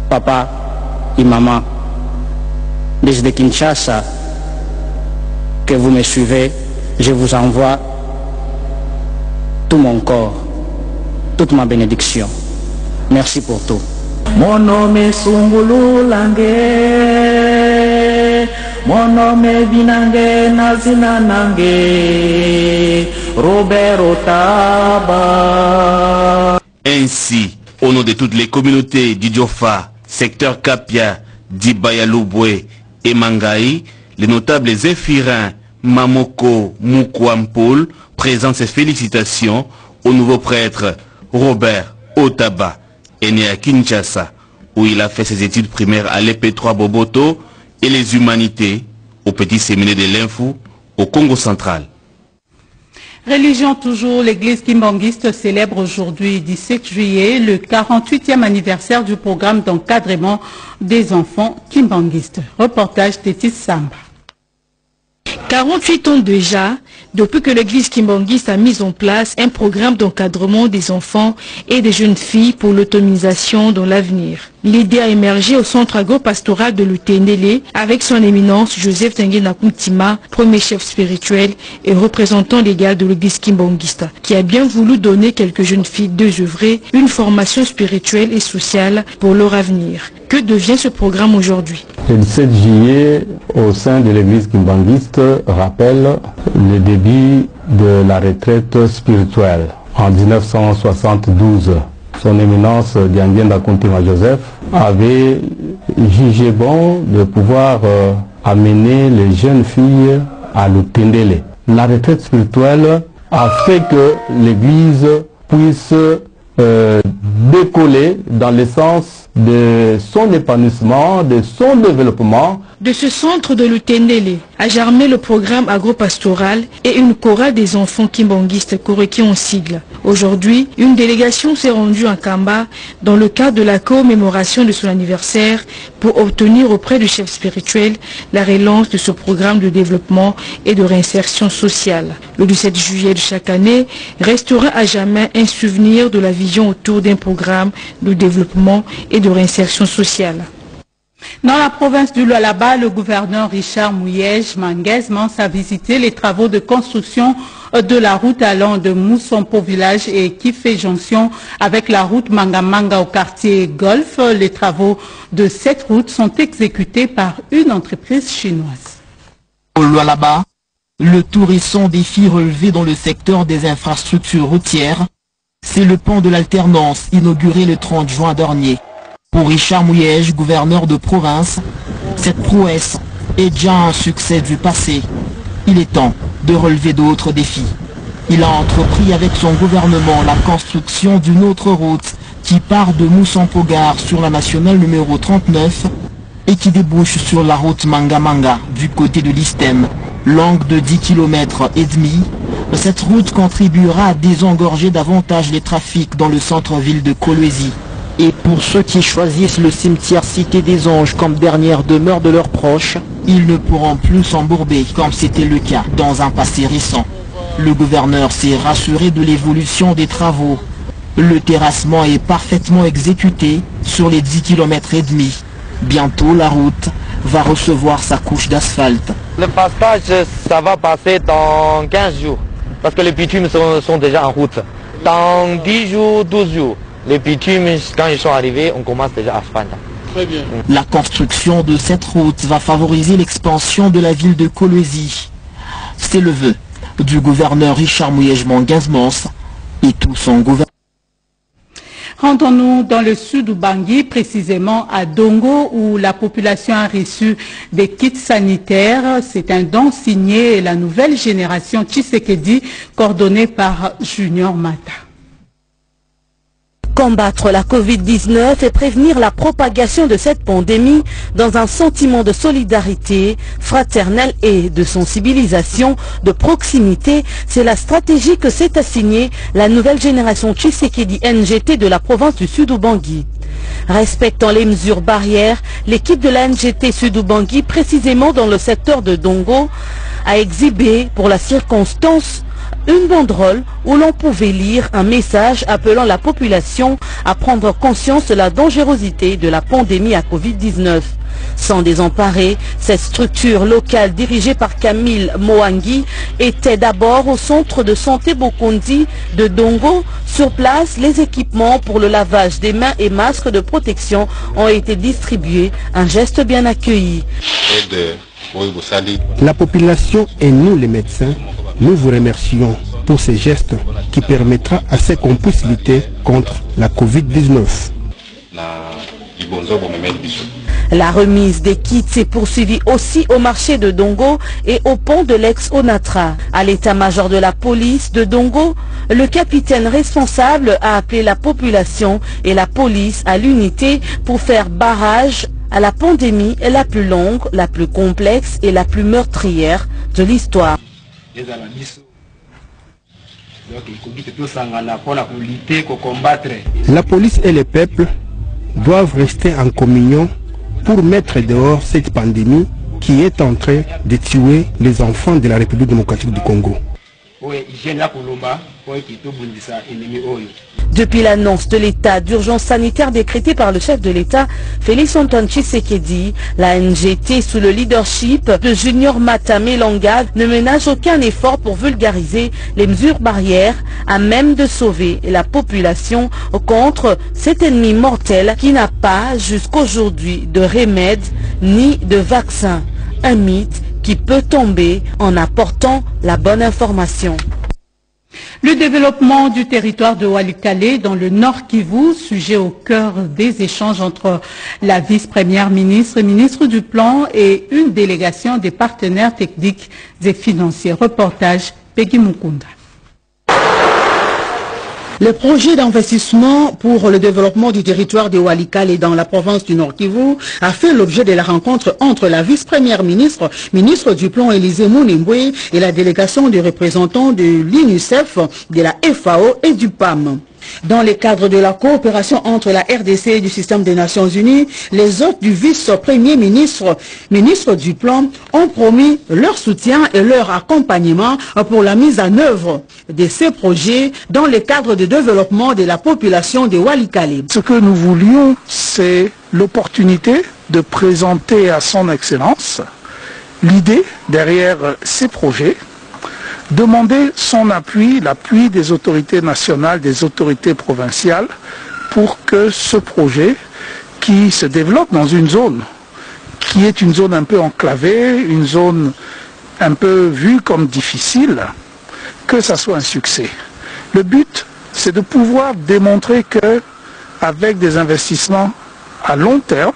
Papa et maman, desde Kinshasa, que vous me suivez, je vous envoie tout mon corps, toute ma bénédiction. Merci pour tout.
Mon nom est Sungulu Langue, mon nom est Binangue Nazina Nangue, Robert Otaba.
Ainsi, au nom de toutes les communautés d'Idiofa, secteur Kapia, d'Ibayaloubwe et Mangaï, les notables Zéphirins, Mamoko, Moukwampoul présentent ses félicitations au nouveau prêtre Robert Otaba, né à Kinshasa, où il a fait ses études primaires à l'EP3 Boboto et les humanités au petit séminaire de l'Infou au Congo central.
Religion toujours, l'église kimbanguiste célèbre aujourd'hui, 17 juillet, le 48e anniversaire du programme d'encadrement des enfants kimbanguistes. Reportage Tétis Samba.
48 ans déjà, depuis que l'église kimbanguiste a mis en place un programme d'encadrement des enfants et des jeunes filles pour l'autonomisation dans l'avenir. L'idée a émergé au centre agro-pastoral de l'Utendele avec son éminence Joseph Tenguena Kuntima, premier chef spirituel et représentant légal de l'église kimbanguiste, qui a bien voulu donner quelques jeunes filles désœuvrées une formation spirituelle et sociale pour leur avenir. Que devient ce programme aujourd'hui?
Le 17 juillet, au sein de l'église kimbanguiste, rappelle le début de la retraite spirituelle. En 1972, son éminence Dianguenda Kuntima Joseph avait jugé bon de pouvoir amener les jeunes filles à l'Utendele. La retraite spirituelle a fait que l'église puisse décoller dans le sens de son épanouissement, de son développement.
De ce centre de l'Utendele a germé le programme agro-pastoral et une chorale des enfants kimbanguistes Koreki en sigle. Aujourd'hui, une délégation s'est rendue à Kamba dans le cadre de la commémoration de son anniversaire pour obtenir auprès du chef spirituel la relance de ce programme de développement et de réinsertion sociale. Le 17 juillet de chaque année restera à jamais un souvenir de la vision autour d'un programme de développement et de réinsertion sociale.
Dans la province du Lualaba, le gouverneur Richard Mouyej Manguez-Mans a visité les travaux de construction de la route allant de Moussompo village et qui fait jonction avec la route Mangamanga au quartier Golf. Les travaux de cette route sont exécutés par une entreprise chinoise.
Au Lualaba, le tout récent défi relevé dans le secteur des infrastructures routières, c'est le pont de l'alternance inauguré le 30 juin dernier. Pour Richard Mouyej, gouverneur de province, cette prouesse est déjà un succès du passé. Il est temps de relever d'autres défis. Il a entrepris avec son gouvernement la construction d'une autre route qui part de Moussampo-Gare sur la nationale numéro 39 et qui débouche sur la route Mangamanga du côté de l'Istem, longue de 10 km et demi. Cette route contribuera à désengorger davantage les trafics dans le centre-ville de Kolwezi. Et pour ceux qui choisissent le cimetière Cité des Anges comme dernière demeure de leurs proches, ils ne pourront plus s'embourber comme c'était le cas dans un passé récent. Le gouverneur s'est rassuré de l'évolution des travaux. Le terrassement est parfaitement exécuté sur les 10 km et demi. Bientôt, la route va recevoir sa couche d'asphalte.
Le passage, ça va passer dans 15 jours, parce que les bitumes sont déjà en route. Dans 10 jours, 12 jours. Les bitumes, quand ils sont arrivés, on commence déjà à asphalter.
Très bien. La construction de cette route va favoriser l'expansion de la ville de Kolwezi. C'est le vœu du gouverneur Richard Mouyej-Mangazmans et tout son gouvernement.
Rendons-nous dans le sud du Bangui, précisément à Dongo, où la population a reçu des kits sanitaires. C'est un don signé la nouvelle génération Tshisekedi, coordonnée par Junior Mata.
Combattre la Covid-19 et prévenir la propagation de cette pandémie dans un sentiment de solidarité fraternelle et de sensibilisation, de proximité, c'est la stratégie que s'est assignée la nouvelle génération Tshisekedi NGT de la province du Sud-Ubangui. Respectant les mesures barrières, l'équipe de la NGT Sud-Ubangui, précisément dans le secteur de Dongo, a exhibé pour la circonstance une banderole où l'on pouvait lire un message appelant la population à prendre conscience de la dangerosité de la pandémie à Covid-19. Sans désemparer, cette structure locale dirigée par Camille Moangui était d'abord au centre de santé Bokondi de Dongo. Sur place, les équipements pour le lavage des mains et masques de protection ont été distribués, un geste bien accueilli.
La population et nous les médecins, nous vous remercions pour ces gestes qui permettra à ce qu'on puisse lutter contre la Covid-19.
La remise des kits s'est poursuivie aussi au marché de Dongo et au pont de l'ex-Onatra. À l'état-major de la police de Dongo, le capitaine responsable a appelé la population et la police à l'unité pour faire barrage à la pandémie la plus longue, la plus complexe et la plus meurtrière de l'histoire.
La police et le peuple doivent rester en communion pour mettre dehors cette pandémie qui est en train de tuer les enfants de la République démocratique du Congo.
Depuis l'annonce de l'état d'urgence sanitaire décrété par le chef de l'État, Félix Antoine Tshisekedi, la NGT sous le leadership de Junior Mata Melanga ne ménage aucun effort pour vulgariser les mesures barrières à même de sauver la population contre cet ennemi mortel qui n'a pas jusqu'aujourd'hui de remède ni de vaccin. Un mythe qui peut tomber en apportant la bonne information.
Le développement du territoire de Walikale dans le Nord Kivu, sujet au cœur des échanges entre la vice-première ministre, ministre du Plan et une délégation des partenaires techniques et financiers. Reportage Peggy Mukunda.
Le projet d'investissement pour le développement du territoire de Walikale dans la province du Nord Kivu a fait l'objet de la rencontre entre la vice-première ministre, ministre du Plan Élisée Mounimbwe et la délégation des représentants de l'UNICEF, de la FAO et du PAM. Dans le cadre de la coopération entre la RDC et du système des Nations Unies, les hôtes du vice-premier ministre, ministre du Plan, ont promis leur soutien et leur accompagnement pour la mise en œuvre de ces projets dans le cadre de développement de la population de Walikale.
Ce que nous voulions, c'est l'opportunité de présenter à son Excellence l'idée derrière ces projets, demander son appui, l'appui des autorités nationales, des autorités provinciales, pour que ce projet qui se développe dans une zone, qui est une zone un peu enclavée, une zone un peu vue comme difficile, que ça soit un succès. Le but, c'est de pouvoir démontrer que, avec des investissements à long terme,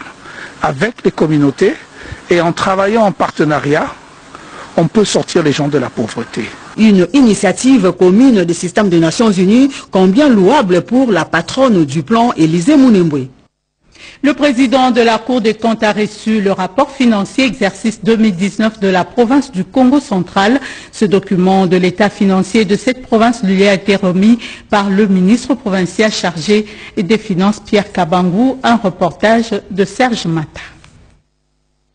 avec les communautés, et en travaillant en partenariat, on peut sortir les gens de la pauvreté.
Une initiative commune des systèmes des Nations Unies, combien louable pour la patronne du plan Élisée Mounimbwe.
Le président de la Cour des comptes a reçu le rapport financier exercice 2019 de la province du Congo central. Ce document de l'état financier de cette province lui a été remis par le ministre provincial chargé des Finances Pierre Kabangou. Un reportage de Serge Mata.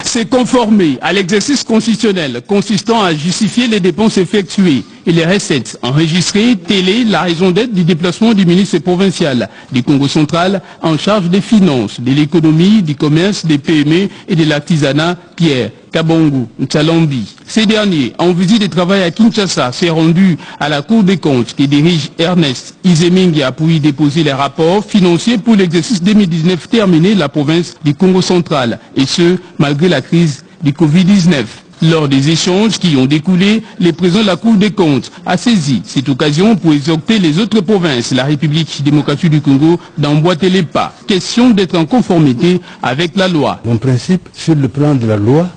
C'est conformer à l'exercice constitutionnel consistant à justifier les dépenses effectuées et les recettes enregistrées, telle est la raison d'être du déplacement du ministre provincial du Congo central en charge des finances, de l'économie, du commerce, des PME et de l'artisanat, Pierre Kabangou Ntalambi. Ces derniers, en visite de travail à Kinshasa, s'est rendu à la Cour des comptes qui dirige Ernest Izemingia pour y déposer les rapports financiers pour l'exercice 2019 terminé la province du Congo central, et ce, malgré la crise du Covid-19. Lors des échanges qui ont découlé, le président de la Cour des comptes a saisi cette occasion pour exhorter les autres provinces, la République démocratique du Congo, d'emboîter les pas. Question d'être en conformité avec la loi.
Mon principe, sur le plan de la loi,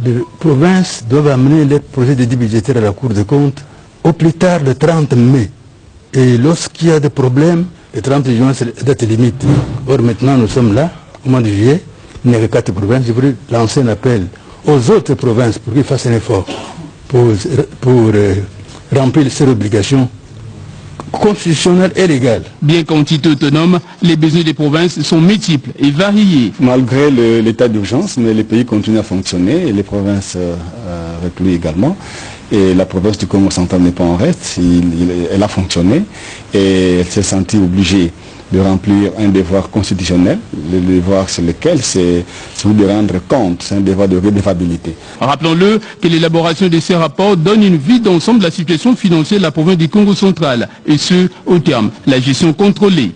les provinces doivent amener les projets de budgétaires à la Cour des comptes au plus tard le 30 mai. Et lorsqu'il y a des problèmes, le 30 juin, c'est la date limite. Or maintenant, nous sommes là, au mois de juillet, il n'y a que 4 provinces. Je voudrais lancer un appel aux autres provinces pour qu'ils fassent un effort pour remplir leurs obligations constitutionnelles et légales.
Bien qu'entité autonome, les besoins des provinces sont multiples et variés.
Malgré l'état d'urgence, mais les pays continuent à fonctionner et les provinces reclues également. Et la province du Congo central n'est pas en reste, elle a fonctionné et elle s'est sentie obligée de remplir un devoir constitutionnel, le devoir sur lequel c'est celui de rendre compte, c'est un devoir de redevabilité.
Rappelons-le que l'élaboration de ces rapports donne une vue d'ensemble de la situation financière de la province du Congo central, et ce, au terme de la gestion contrôlée.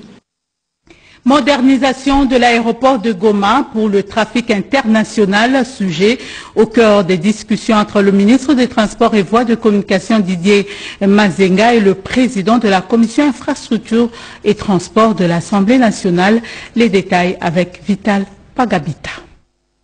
Modernisation de l'aéroport de Goma pour le trafic international, sujet au cœur des discussions entre le ministre des Transports et Voies de Communication Didier Mazenga et le président de la Commission Infrastructure et Transport de l'Assemblée nationale. Les détails avec Vital Pagabita.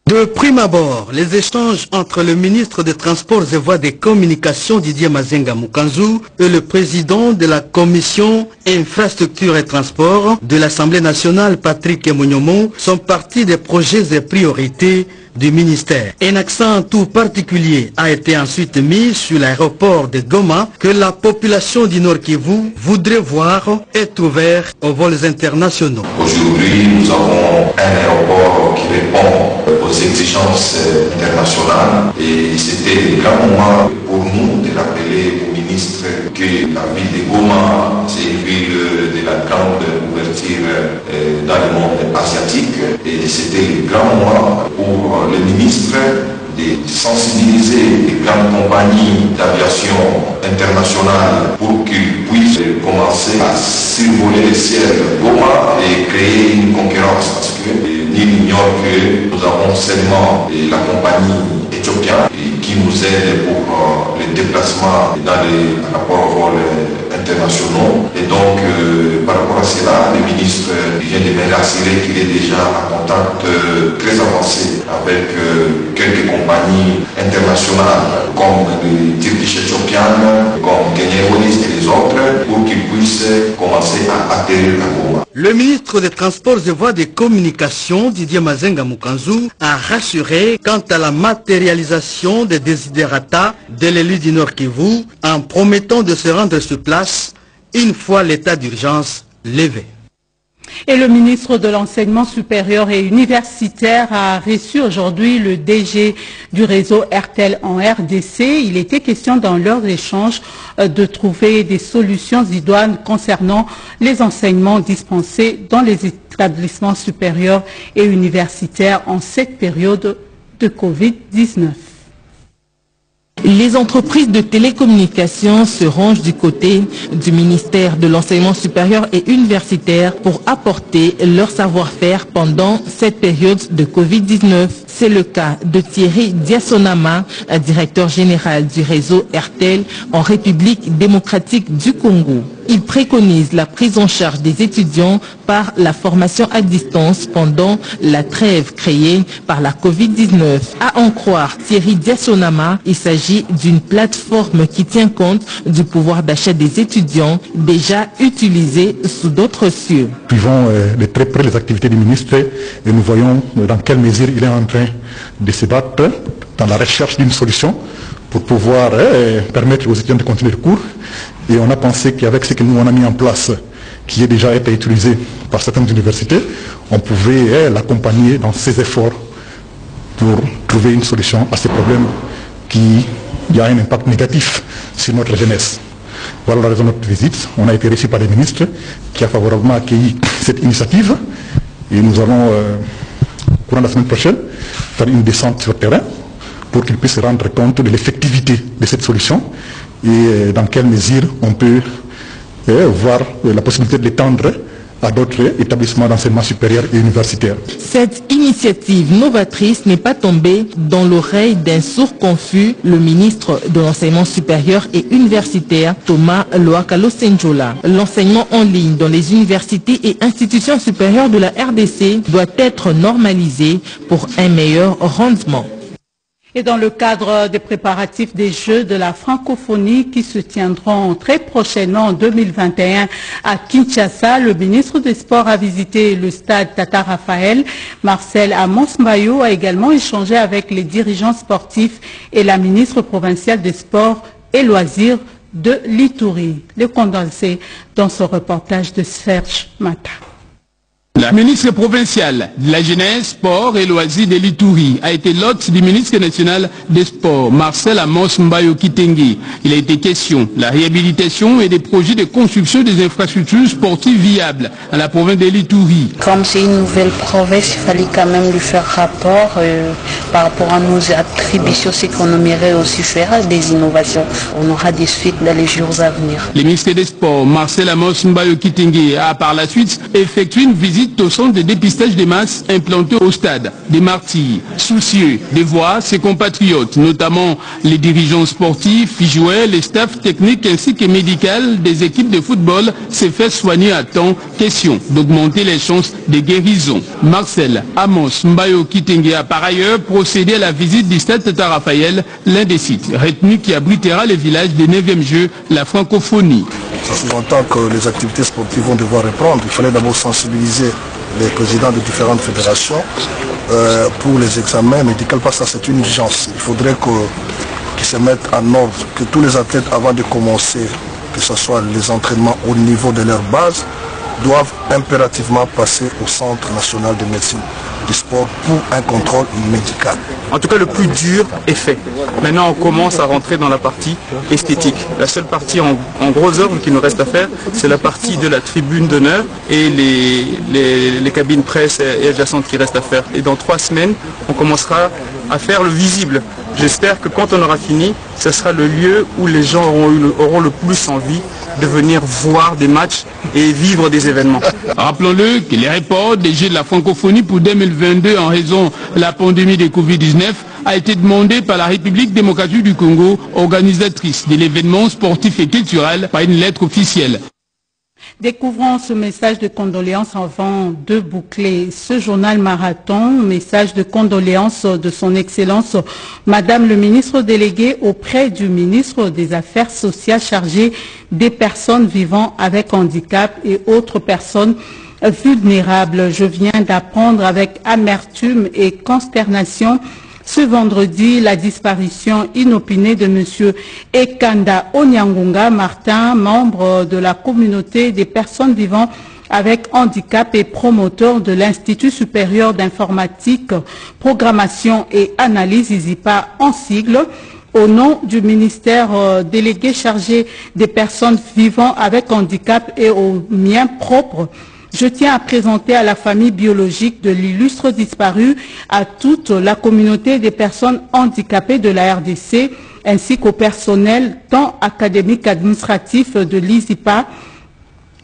De prime abord, les échanges entre le ministre des Transports et Voies des Communications Didier Mazenga Mukanzu et le président de la Commission Infrastructure et Transport de l'Assemblée nationale Patrick Emonyomo sont partis des projets et priorités du ministère. Un accent tout particulier a été ensuite mis sur l'aéroport de Goma que la population du Nord Kivu voudrait voir être ouvert aux vols internationaux.
Aujourd'hui, nous avons un aéroport qui répond aux exigences internationales et c'était un grand moment pour nous de rappeler au ministre que la ville de Goma, c'est une ville de la grande ouverture dans le monde asiatique et c'était un grand moment pour le ministre de sensibiliser les grandes compagnies d'aviation internationale pour qu'ils puissent commencer à survoler le ciel de Goma et créer une concurrence parce que nul n'ignore que nous avons seulement la compagnie éthiopienne qui nous aide pour les déplacements dans les rapports aux vols internationaux. Et donc, par rapport à cela, le ministre vient de me rassurer qu'il est déjà en contact très avancé avec quelques compagnies internationales comme les Turkish Ethiopian, comme Kenya Airways et les autres, pour qu'ils puissent commencer à atterrir à Goma.
Le ministre des Transports et Voies de Communication, Didier Mazenga Mukanzu, a rassuré quant à la matérialisation des desiderata de l'élu du Nord Kivu en promettant de se rendre sur place une fois l'état d'urgence levé.
Et le ministre de l'Enseignement supérieur et universitaire a reçu aujourd'hui le DG du réseau RTL en RDC. Il était question dans leurs échanges de trouver des solutions idoines concernant les enseignements dispensés dans les établissements supérieurs et universitaires en cette période de Covid-19.
Les entreprises de télécommunications se rangent du côté du ministère de l'Enseignement supérieur et universitaire pour apporter leur savoir-faire pendant cette période de Covid-19. C'est le cas de Thierry Diasonama, directeur général du réseau RTL en République démocratique du Congo. Il préconise la prise en charge des étudiants par la formation à distance pendant la trêve créée par la Covid-19. À en croire Thierry Diasonama, il s'agit d'une plateforme qui tient compte du pouvoir d'achat des étudiants déjà utilisé sous d'autres cieux.
Nous suivons de très près les activités du ministre et nous voyons dans quelle mesure il est en train de se battre dans la recherche d'une solution pour pouvoir permettre aux étudiants de continuer le cours. Et on a pensé qu'avec ce que nous on a mis en place, qui est déjà été utilisé par certaines universités, on pouvait l'accompagner dans ses efforts pour trouver une solution à ces problèmes qui a un impact négatif sur notre jeunesse. Voilà la raison de notre visite. On a été reçu par le ministre qui a favorablement accueilli cette initiative et nous allons, courant la semaine prochaine, faire une descente sur le terrain pour qu'ils puissent rendre compte de l'effectivité de cette solution et dans quelle mesure on peut voir la possibilité de l'étendre à d'autres établissements d'enseignement supérieur et universitaire.
Cette initiative novatrice n'est pas tombée dans l'oreille d'un sourd confus, le ministre de l'enseignement supérieur et universitaire Thomas Loakalo Senjola. L'enseignement en ligne dans les universités et institutions supérieures de la RDC doit être normalisé pour un meilleur rendement.
Et dans le cadre des préparatifs des Jeux de la francophonie qui se tiendront très prochainement en 2021 à Kinshasa, le ministre des Sports a visité le stade Tata Raphaël. Marcel Amos Mbayo a également échangé avec les dirigeants sportifs et la ministre provinciale des Sports et Loisirs de l'Ituri. Le condensé dans ce reportage de Serge Mata.
La ministre provinciale de la Jeunesse, Sport et Loisirs de l'Ituri a été l'hôte du ministre national des Sports, Marcel Amos Mbayo Kitenge. Il a été question de la réhabilitation et des projets de construction des infrastructures sportives viables à la province de l'Ituri.
Comme c'est une nouvelle province, il fallait quand même lui faire rapport par rapport à nos attributions, c'est qu'on aimerait aussi faire des innovations. On aura des suites dans les jours à venir.
Le ministre des Sports, Marcel Amos Mbayo Kitenge, a par la suite effectué une visite au centre de dépistage des masses implanté au stade des Martyrs. Soucieux de voir ses compatriotes, notamment les dirigeants sportifs, joueurs, les staffs techniques ainsi que médicaux des équipes de football, se faire soigner à temps. Question d'augmenter les chances de guérison. Marcel Amos Mbayo Kitenge a par ailleurs procédé à la visite du stade Tata Raphaël, l'un des sites retenus qui abritera le village des 9e Jeux, la francophonie.
Ça sous-entend que les activités sportives vont devoir reprendre. Il fallait d'abord sensibiliser les présidents de différentes fédérations pour les examens médicaux, parce que c'est une urgence. Il faudrait qu'ils se mettent en ordre, que tous les athlètes, avant de commencer, que ce soit les entraînements au niveau de leur base, doivent impérativement passer au Centre national de médecine du sport pour un contrôle médical.
En tout cas, le plus dur est fait. Maintenant, on commence à rentrer dans la partie esthétique. La seule partie en gros œuvre qui nous reste à faire, c'est la partie de la tribune d'honneur et les cabines presse et adjacentes qui restent à faire. Et dans 3 semaines, on commencera à faire le visible. J'espère que quand on aura fini, ce sera le lieu où les gens auront le plus envie de venir voir des matchs et vivre des événements.
Rappelons-le que les reports des Jeux de la francophonie pour 2022 en raison de la pandémie de Covid-19 a été demandé par la République démocratique du Congo, organisatrice de l'événement sportif et culturel, par une lettre officielle.
Découvrons ce message de condoléances avant de boucler ce journal marathon. Message de condoléances de son Excellence Madame le ministre délégué auprès du ministre des Affaires sociales chargé des personnes vivant avec handicap et autres personnes vulnérables. Je viens d'apprendre avec amertume et consternation ce vendredi, la disparition inopinée de M. Ekanda Onyangunga Martin, membre de la communauté des personnes vivant avec handicap et promoteur de l'Institut supérieur d'informatique, programmation et analyse ISIPA en sigle. Au nom du ministère délégué chargé des personnes vivant avec handicap et au mien propre, je tiens à présenter à la famille biologique de l'illustre disparu, à toute la communauté des personnes handicapées de la RDC, ainsi qu'au personnel tant académique qu'administratif de l'ISIPA,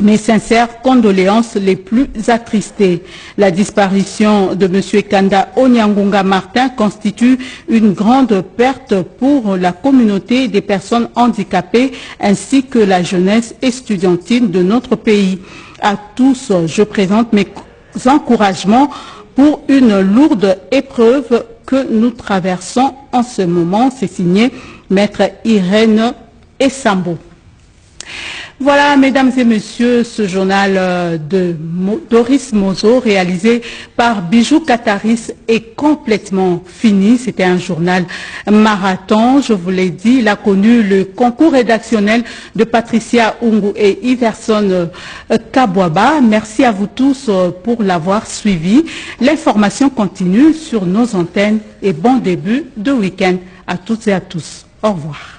mes sincères condoléances les plus attristées. La disparition de M. Ekanda Onyangunga Martin constitue une grande perte pour la communauté des personnes handicapées ainsi que la jeunesse estudiantine de notre pays. À tous, je présente mes encouragements pour une lourde épreuve que nous traversons en ce moment. C'est signé Maître Irène Essambo. Voilà, mesdames et messieurs, ce journal de Doris Mozo, réalisé par Bijou Kataris, est complètement fini. C'était un journal marathon, je vous l'ai dit. Il a connu le concours rédactionnel de Patricia Ungu et Iverson Kabwaba. Merci à vous tous pour l'avoir suivi. L'information continue sur nos antennes et bon début de week-end à toutes et à tous. Au revoir.